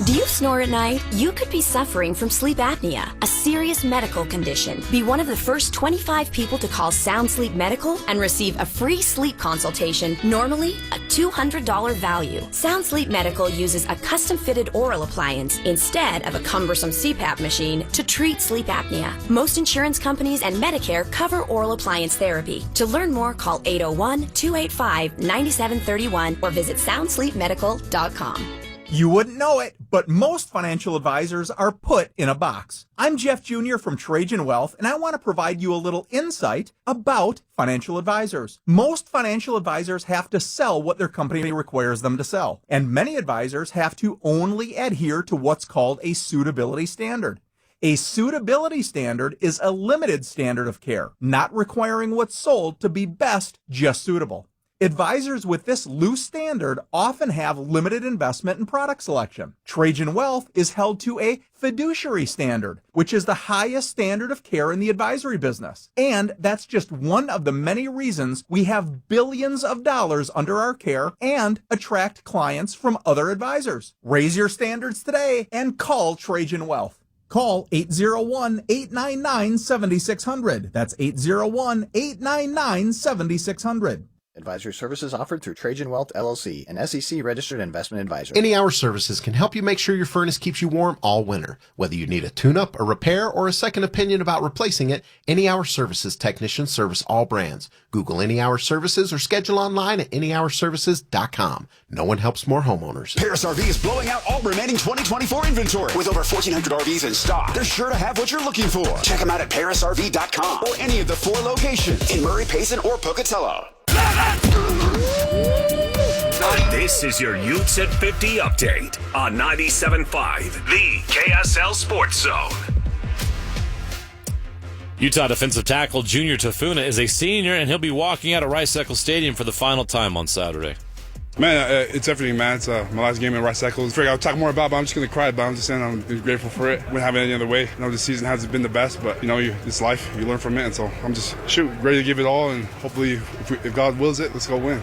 Do you snore at night? You could be suffering from sleep apnea, a serious medical condition. Be one of the first 25 people to call Sound Sleep Medical and receive a free sleep consultation, normally a $200 value. Sound Sleep Medical uses a custom-fitted oral appliance instead of a cumbersome CPAP machine to treat sleep apnea. Most insurance companies and Medicare cover oral appliance therapy. To learn more, call 801-285-9731 or visit soundsleepmedical.com. You wouldn't know it, but most financial advisors are put in a box. I'm Jeff Jr. from Trajan Wealth, and I want to provide you a little insight about financial advisors. Most financial advisors have to sell what their company requires them to sell, and many advisors have to only adhere to what's called a suitability standard. A suitability standard is a limited standard of care, not requiring what's sold to be best, just suitable. Advisors with this loose standard often have limited investment and product selection. Trajan Wealth is held to a fiduciary standard, which is the highest standard of care in the advisory business. And that's just one of the many reasons we have billions of dollars under our care and attract clients from other advisors. Raise your standards today and call Trajan Wealth. Call 801-899-7600. That's 801-899-7600. Advisory services offered through Trajan Wealth, LLC, an SEC-registered investment advisor. Any Hour Services can help you make sure your furnace keeps you warm all winter. Whether you need a tune-up, a repair, or a second opinion about replacing it, Any Hour Services technicians service all brands. Google Any Hour Services or schedule online at anyhourservices.com. No one helps more homeowners. Paris RV is blowing out all remaining 2024 inventory. With over 1,400 RVs in stock, they're sure to have what you're looking for. Check them out at parisrv.com or any of the 4 locations in Murray, Payson, or Pocatello. This is your Utes at 50 update on 97.5, the KSL Sports Zone. Utah defensive tackle Junior Tafuna is a senior, and he'll be walking out of Rice-Eccles Stadium for the final time on Saturday. Man, it's everything, man. It's my last game in Rice-Eccles. I'll talk more about it, but I'm just going to cry, but I'm just saying I'm grateful for it. Wouldn't have it any other way. I know this season hasn't been the best, but, it's life. You learn from it, and so I'm just, ready to give it all, and hopefully, if God wills it, let's go win.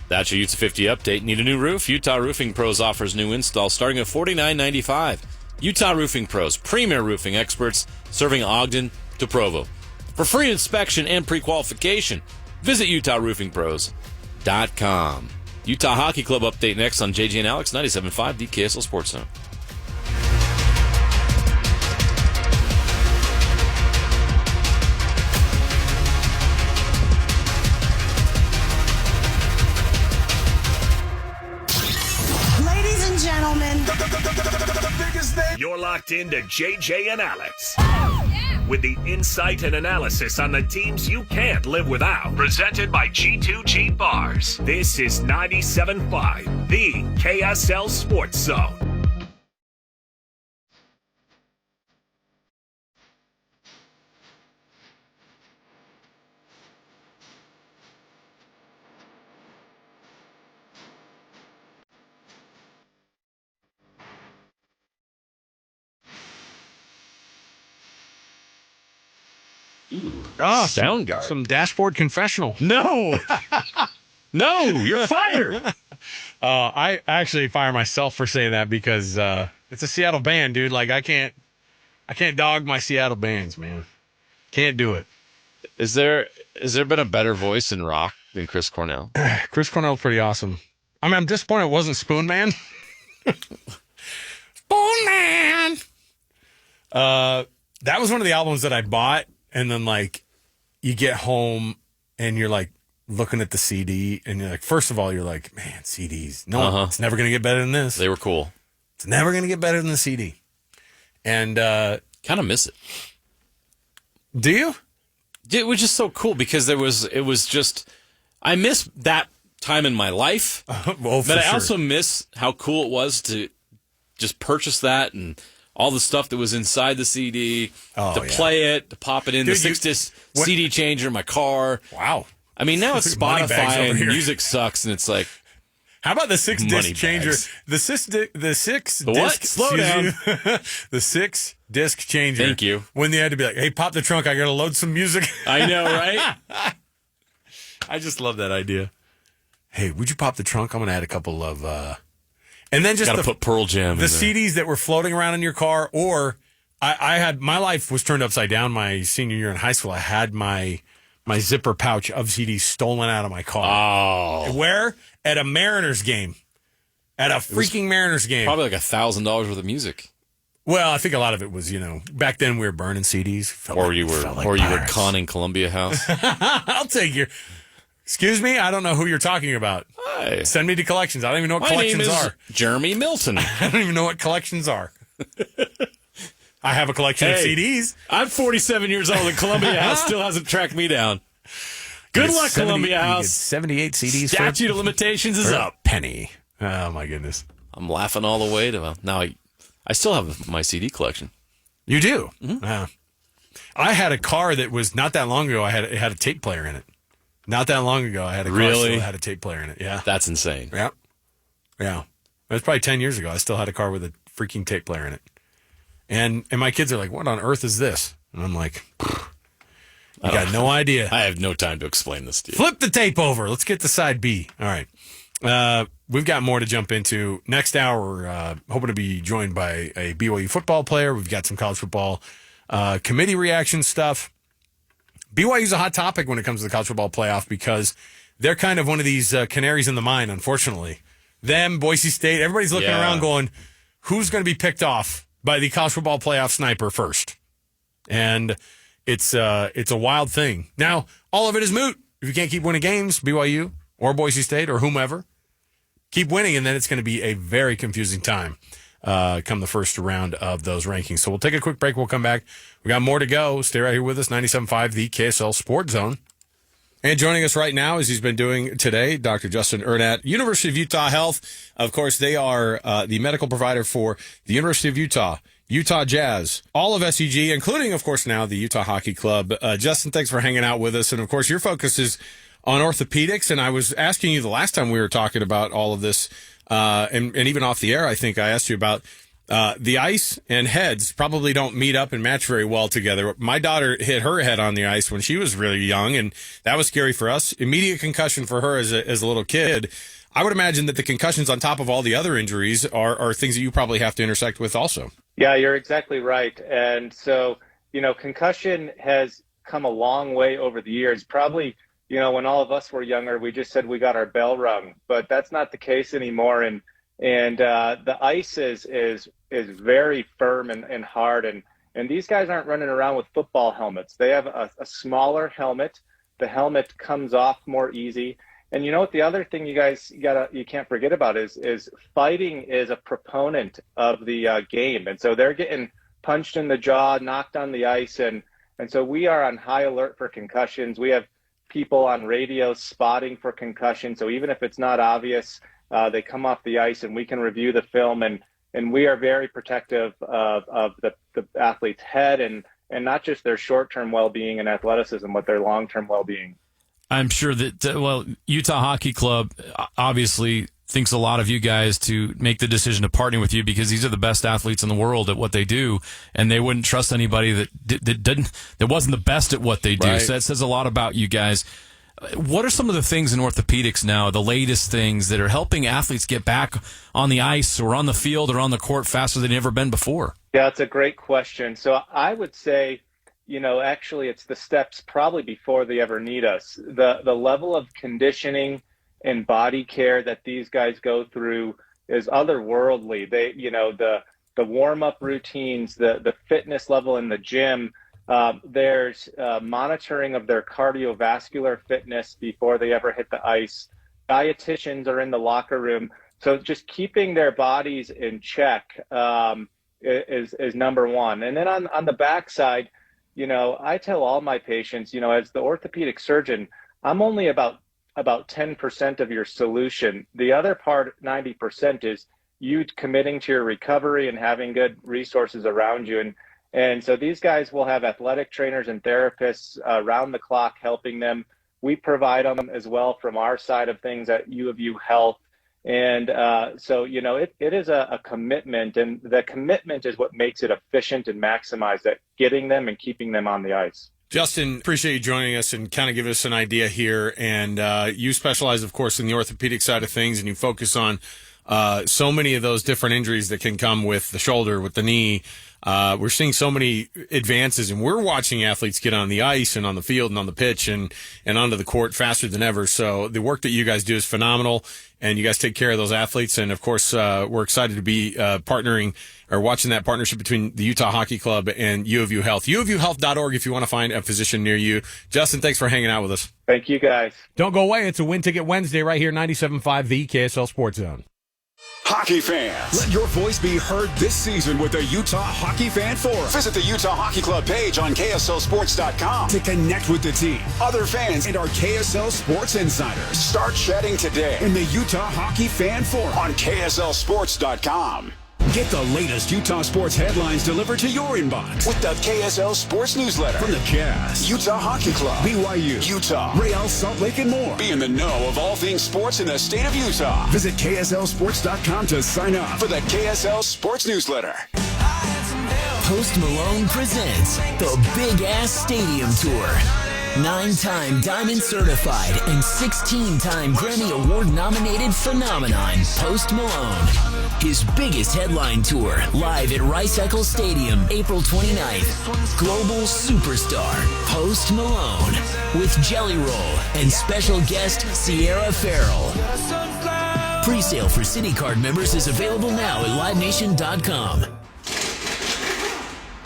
That's your Utah 50 update. Need a new roof? Utah Roofing Pros offers new installs starting at $49.95. Utah Roofing Pros, premier roofing experts serving Ogden to Provo. For free inspection and pre-qualification, visit UtahRoofingPros.com. Utah Hockey Club update next on JJ and Alex, 97.5, the KSL Sports Zone. Ladies and gentlemen, you're locked into JJ and Alex. With the insight and analysis on the teams you can't live without. Presented by G2G Bars. This is 97.5, the KSL Sports Zone. Oh, sound guard. Some dashboard confessional. No. No, you're fired. I actually fire myself for saying that because it's a Seattle band, dude. Like I can't dog my Seattle bands, man. Can't do it. Is there been a better voice in rock than Chris Cornell? Chris Cornell's pretty awesome. I mean, I'm disappointed it wasn't Spoon Man. Spoon Man. That was one of the albums that I bought. And then, like, you get home and you're, like, looking at the CD. And you're like, first of all, you're like, man, CDs. No, it's never going to get better than this. They were cool. It's never going to get better than the CD. And kind of miss it. Do you? It was just so cool because it was just, I miss that time in my life. But I also miss how cool it was to just purchase that and all the stuff that was inside the CD, play it, to pop it in, the 6-disc CD changer in my car. Wow. I mean, now it's Spotify and music sucks, and it's like, how about the 6-disc changer? The six disc. Slow down. The 6-disc changer. Thank you. When they had to be like, hey, pop the trunk, I got to load some music. I know, right? I just love that idea. Hey, would you pop the trunk? I'm going to add a couple of... And then just put Pearl Jam the in there. CDs that were floating around in your car, or I had my life was turned upside down my senior year in high school. I had my zipper pouch of CDs stolen out of my car. Oh, where? At a Mariners game. At a freaking Mariners game. Probably like $1,000 worth of music. Well, I think a lot of it was, back then we were burning CDs. You were conning Columbia House. I'll take your. Excuse me? I don't know who you're talking about. Hi. Send me to collections. I don't even know what My collections name is are. Jeremy Milton. I don't even know what collections are. I have a collection of CDs. I'm 47 years old, and Columbia House still hasn't tracked me down. Good luck, Columbia House. 78 CDs. Statute of limitations is up. Penny. Oh, my goodness. I'm laughing all the way to now. I still have my CD collection. You do? Mm-hmm. I had a car that was not that long ago. It had a tape player in it. Not that long ago, I had a car that still had a tape player in it. Yeah. That's insane. Yeah. Yeah. It was probably 10 years ago. I still had a car with a freaking tape player in it. And my kids are like, what on earth is this? And I'm like, I got no idea. I have no time to explain this to you. Flip the tape over. Let's get to side B. All right. We've got more to jump into. Next hour, hoping to be joined by a BYU football player. We've got some college football committee reaction stuff. BYU's a hot topic when it comes to the college football playoff because they're kind of one of these canaries in the mine, unfortunately. Them, Boise State, everybody's looking around going, who's going to be picked off by the college football playoff sniper first? And it's a wild thing. Now, all of it is moot. If you can't keep winning games, BYU or Boise State or whomever, keep winning, and then it's going to be a very confusing time come the first round of those rankings. So we'll take a quick break. We'll come back. We got more to go. Stay right here with us, 97.5, the KSL Sports Zone. And joining us right now, as he's been doing today, Dr. Justin Ernat, University of Utah Health. Of course, they are the medical provider for the University of Utah, Utah Jazz, all of SEG, including, of course, now the Utah Hockey Club. Justin, thanks for hanging out with us. And, of course, your focus is on orthopedics. And I was asking you the last time we were talking about all of this, and even off the air, I think I asked you about the ice and heads probably don't meet up and match very well together. My daughter hit her head on the ice when she was really young, and that was scary for us. Immediate concussion for her as a little kid. I would imagine that the concussions on top of all the other injuries are things that you probably have to intersect with also. Yeah, you're exactly right. And so, concussion has come a long way over the years. Probably, when all of us were younger, we just said we got our bell rung, but that's not the case anymore. And the ice is very firm and hard. And these guys aren't running around with football helmets. They have a smaller helmet. The helmet comes off more easy. And you know what? The other thing you can't forget about is fighting is a proponent of the game. And so they're getting punched in the jaw, knocked on the ice. And so we are on high alert for concussions. We have people on radio spotting for concussion. So even if it's not obvious, they come off the ice and we can review the film, and we are very protective of the athlete's head and not just their short-term well-being and athleticism, but their long-term well-being. I'm sure that, Utah Hockey Club obviously thinks a lot of you guys to make the decision to partner with you because these are the best athletes in the world at what they do, and they wouldn't trust anybody that wasn't the best at what they do. Right. So that says a lot about you guys. What are some of the things in orthopedics now, the latest things that are helping athletes get back on the ice or on the field or on the court faster than they've ever been before? Yeah, it's a great question. So I would say, actually it's the steps probably before they ever need us. The level of conditioning and body care that these guys go through is otherworldly. They, the warm-up routines, the fitness level in the gym, there's monitoring of their cardiovascular fitness before they ever hit the ice. Dietitians are in the locker room. So just keeping their bodies in check is number one. And then on the backside, I tell all my patients, as the orthopedic surgeon, I'm only about 10% of your solution. The other part, 90%, is you committing to your recovery and having good resources around you. And so these guys will have athletic trainers and therapists around the clock helping them. We provide them as well from our side of things at U of U Health. And so, it is a commitment, and the commitment is what makes it efficient and maximize at getting them and keeping them on the ice. Justin, appreciate you joining us and kind of give us an idea here. And you specialize, of course, in the orthopedic side of things, and you focus on So many of those different injuries that can come with the shoulder, with the knee. We're seeing so many advances, and we're watching athletes get on the ice and on the field and on the pitch and onto the court faster than ever. So the work that you guys do is phenomenal, and you guys take care of those athletes. And of course, we're excited to be partnering or watching that partnership between the Utah Hockey Club and U of U Health. uofuhealth.org if you want to find a physician near you. Justin, thanks for hanging out with us. Thank you, guys. Don't go away. It's a Win Ticket Wednesday right here, 97.5, the KSL Sports Zone. Hockey fans, let your voice be heard this season with the Utah Hockey Fan Forum. Visit the Utah Hockey Club page on KSLSports.com to connect with the team, other fans, and our KSL Sports insiders. Start chatting today in the Utah Hockey Fan Forum on KSLSports.com. Get the latest Utah sports headlines delivered to your inbox with the KSL Sports Newsletter from the Jazz, Utah Hockey Club, BYU, Utah, Real Salt Lake, and more. Be in the know of all things sports in the state of Utah. Visit KSLSports.com to sign up for the KSL Sports Newsletter. Post Malone presents the Big Ass Stadium Tour. 9-time Diamond Certified and 16-time Grammy Award nominated phenomenon, Post Malone. His biggest headline tour, live at Rice-Eccles Stadium, April 29th. Global superstar, Post Malone, with Jelly Roll and special guest Sierra Farrell. Pre-sale for City Card members is available now at livenation.com.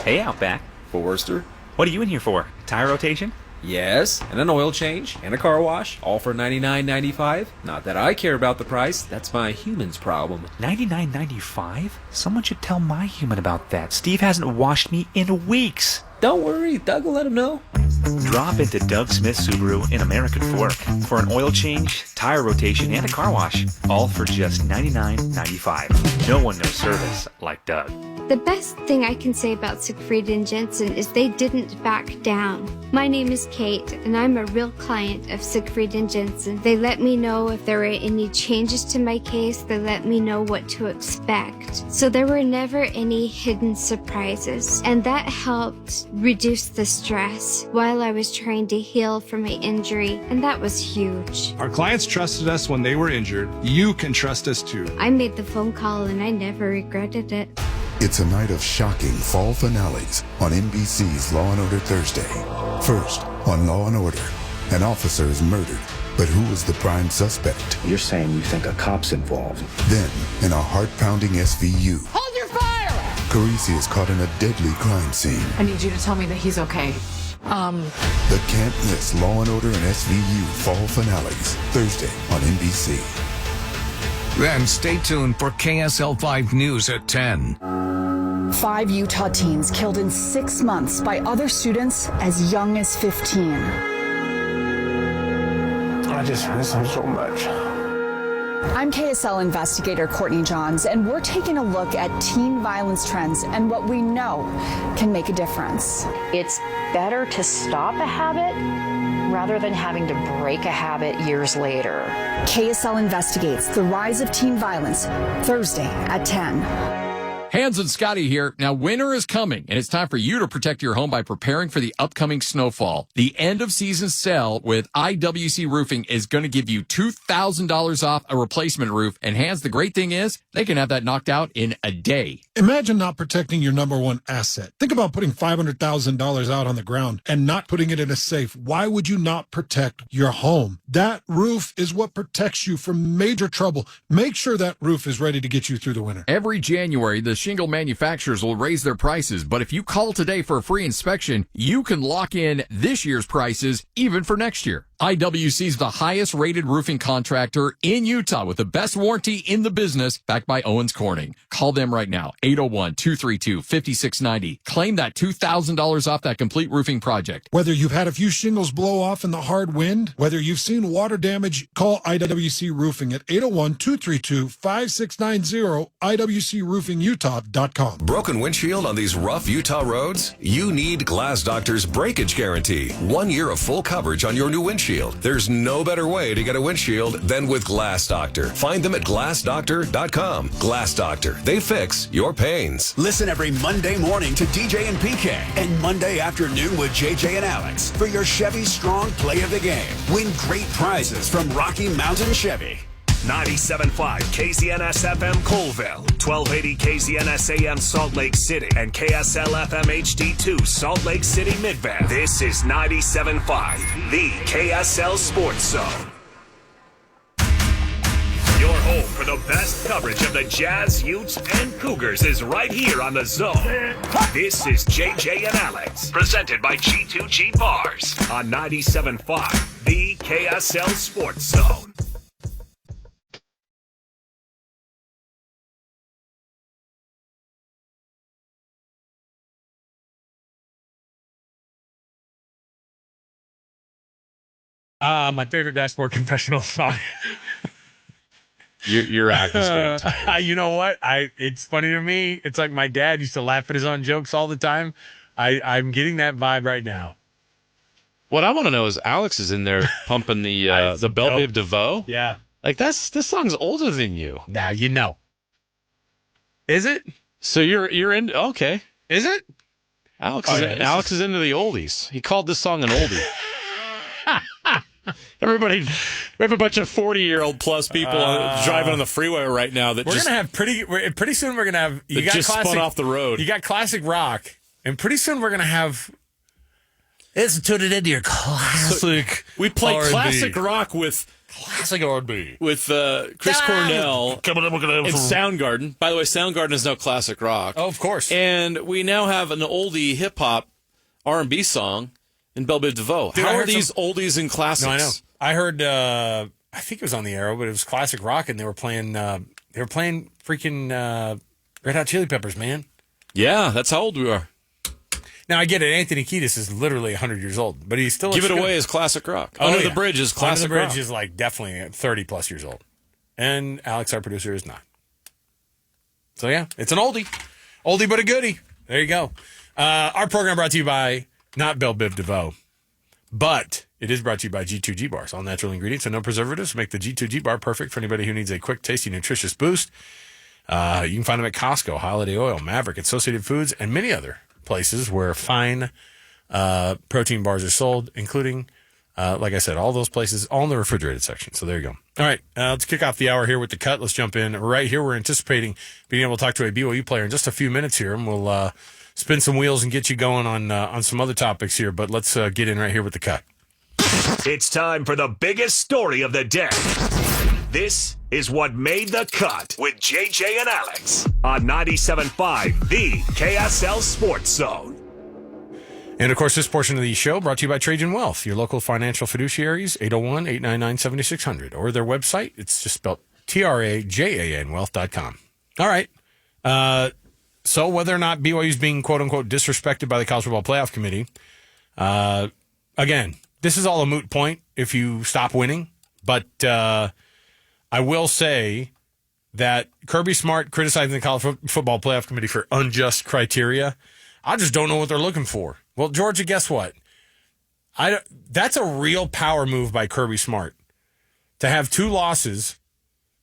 Hey, Outback. Forrester. What are you in here for? Tire rotation? Yes, and an oil change and a car wash, all for $99.95. Not that I care about the price, that's my human's problem. $99.95? Someone should tell my human about that. Steve hasn't washed me in weeks. Don't worry, Doug will let him know. Drop into Doug Smith Subaru in American Fork for an oil change, tire rotation, and a car wash, all for just $99.95. No one knows service like Doug. The best thing I can say about Siegfried and Jensen is they didn't back down. My name is Kate, and I'm a real client of Siegfried and Jensen. They let me know if there were any changes to my case. They let me know what to expect. So there were never any hidden surprises, and that helped reduce the stress while I was trying to heal from my injury, and that was huge. Our clients trusted us when they were injured. You can trust us too. I made the phone call, and I never regretted it. It's a night of shocking fall finales on NBC's Law & Order Thursday. First, on Law & Order, an officer is murdered, but who is the prime suspect? You're saying you think a cop's involved. Then, in a heart-pounding SVU, Hold your fire! Carisi is caught in a deadly crime scene. I need you to tell me that he's okay. The can't-miss Law & Order and SVU fall finales, Thursday on NBC. Then stay tuned for KSL 5 News at 10. 5 Utah teens killed in 6 months by other students as young as 15. I just miss him so much. I'm KSL investigator Courtney Johns, and we're taking a look at teen violence trends and what we know can make a difference. It's better to stop a habit rather than having to break a habit years later. KSL investigates the rise of teen violence, Thursday at 10. Hans and Scotty here. Now, winter is coming, and it's time for you to protect your home by preparing for the upcoming snowfall. The end-of-season sale with IWC Roofing is going to give you $2,000 off a replacement roof. And Hans, the great thing is they can have that knocked out in a day. Imagine not protecting your number one asset. Think about putting $500,000 out on the ground and not putting it in a safe. Why would you not protect your home? That roof is what protects you from major trouble. Make sure that roof is ready to get you through the winter. Every January, the shingle manufacturers will raise their prices, but if you call today for a free inspection, you can lock in this year's prices even for next year. IWC is the highest rated roofing contractor in Utah with the best warranty in the business, backed by Owens Corning. Call them right now, 801-232-5690. Claim that $2,000 off that complete roofing project. Whether you've had a few shingles blow off in the hard wind, whether you've seen water damage, call IWC Roofing at 801-232-5690, IWCRoofingUtah.com. Broken windshield on these rough Utah roads? You need Glass Doctor's breakage guarantee. 1 year of full coverage on your new windshield. There's no better way to get a windshield than with Glass Doctor. Find them at glassdoctor.com. Glass Doctor. They fix your pains. Listen every Monday morning to DJ and PK and Monday afternoon with JJ and Alex for your Chevy Strong Play of the Game. Win great prizes from Rocky Mountain Chevy. 97.5 KZNS FM Colville, 1280 KZNS AM Salt Lake City, and KSL FM HD2 Salt Lake City Midvale. This is 97.5, the KSL Sports Zone. Your home for the best coverage of the Jazz, Utes, and Cougars is right here on the Zone. This is JJ and Alex, presented by G2G Bars on 97.5, the KSL Sports Zone. My favorite dashboard confessional song. Your act is fantastic. You know what? It's funny to me. It's like my dad used to laugh at his own jokes all the time. I'm getting that vibe right now. What I want to know is Alex is in there pumping the Belle Biv DeVoe. Yeah. Like this song's older than you. Now you know. Is it? So you're in okay. Is it? Alex is into the oldies. He called this song an oldie. Everybody, we have a bunch of 40-year-old plus people driving on the freeway right now that we're gonna have pretty soon. We're gonna have you got just classic, spun off the road. You got classic rock, and pretty soon we're gonna have. Let's tune it into your classic. We play R&B. classic rock with classic R&B with Chris Cornell and Soundgarden. By the way, Soundgarden is now classic rock. Oh, of course. And we now have an oldie hip hop R&B song in Belle Biv DeVoe. Dude, How are these oldies and classics? No, I know. I heard. I think it was on the Arrow, but it was classic rock, and they were playing. Freaking Red Hot Chili Peppers, man. Yeah, that's how old we are. Now I get it. Anthony Kiedis is literally 100 years old, but he's still Give It Away is classic rock. Oh, Under the Bridge is classic Under the Bridge rock. is like definitely 30 plus years old, and Alex, our producer, is not. So yeah, it's an oldie but a goodie. There you go. Our program brought to you by not Belle Biv DeVoe, but it is brought to you by G2G Bars. All natural ingredients and no preservatives make the G2G Bar perfect for anybody who needs a quick, tasty, nutritious boost. You can find them at Costco, Holiday Oil, Maverick, Associated Foods, and many other places where fine protein bars are sold, including, like I said, all those places, all in the refrigerated section. So there you go. All right, let's kick off the hour here with the cut. Let's jump in. Right here, we're anticipating being able to talk to a BYU player in just a few minutes here, and we'll spin some wheels and get you going on some other topics here. But let's get in right here with the cut. It's time for the biggest story of the day. This is what made the cut with JJ and Alex on 97.5, the KSL Sports Zone. And, of course, this portion of the show brought to you by Trajan Wealth, your local financial fiduciaries, 801-899-7600, or their website. It's just spelled TRAJAN wealth.com. All right. So whether or not BYU is being, quote-unquote, disrespected by the College Football Playoff Committee, again, this is all a moot point if you stop winning. But I will say that Kirby Smart criticizing the College Football Playoff Committee for unjust criteria, I just don't know what they're looking for. Well, Georgia, guess what? That's a real power move by Kirby Smart to have 2 losses,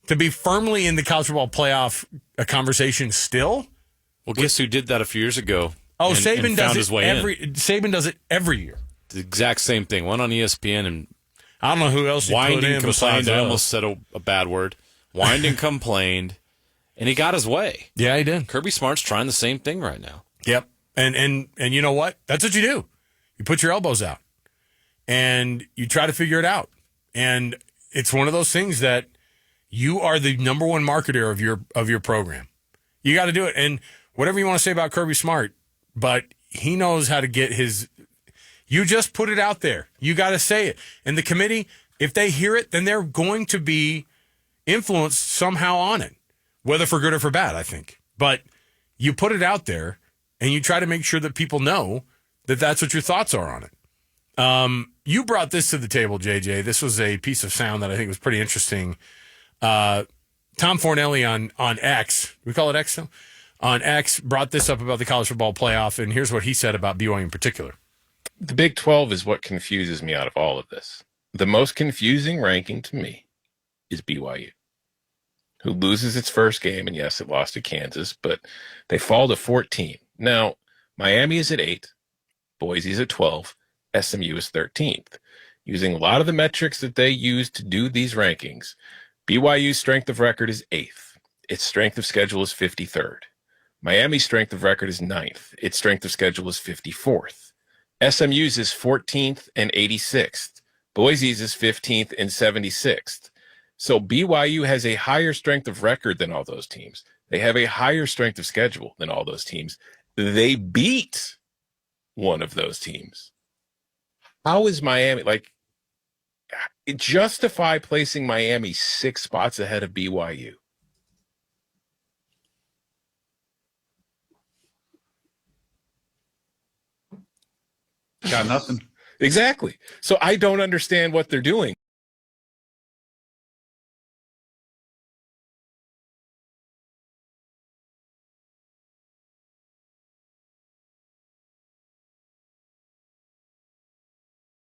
to be firmly in the College Football Playoff conversation still. Well, guess who did that a few years ago? Oh, and Saban found does his it way Saban does it every year. The exact same thing. One on ESPN and I don't know who else whined and complained. I us. almost said a bad word. Whined and complained, and he got his way. Yeah, he did. Kirby Smart's trying the same thing right now. Yep. And you know what? That's what you do. You put your elbows out and you try to figure it out. And it's one of those things that you are the number one marketer of your program. You got to do it. And whatever you want to say about Kirby Smart, but he knows how to get his. You just put it out there. You got to say it. And the committee, if they hear it, then they're going to be influenced somehow on it, whether for good or for bad, I think. But you put it out there, and you try to make sure that people know that that's what your thoughts are on it. You brought this to the table, JJ. This was a piece of sound that I think was pretty interesting. Tom Fornelli on X, we call it X still? On X, brought this up about the college football playoff, and here's what he said about BYU in particular. The Big 12 is what confuses me out of all of this. The most confusing ranking to me is BYU, who loses its first game, and yes, it lost to Kansas, but they fall to 14. Now, Miami is at 8, Boise is at 12, SMU is 13th. Using a lot of the metrics that they use to do these rankings, BYU's strength of record is 8th. Its strength of schedule is 53rd. Miami's strength of record is 9th. Its strength of schedule is 54th. SMU's is 14th and 86th. Boise's is 15th and 76th. So BYU has a higher strength of record than all those teams. They have a higher strength of schedule than all those teams. They beat one of those teams. How is Miami, justify placing Miami 6 spots ahead of BYU? Got nothing. Exactly. So I don't understand what they're doing.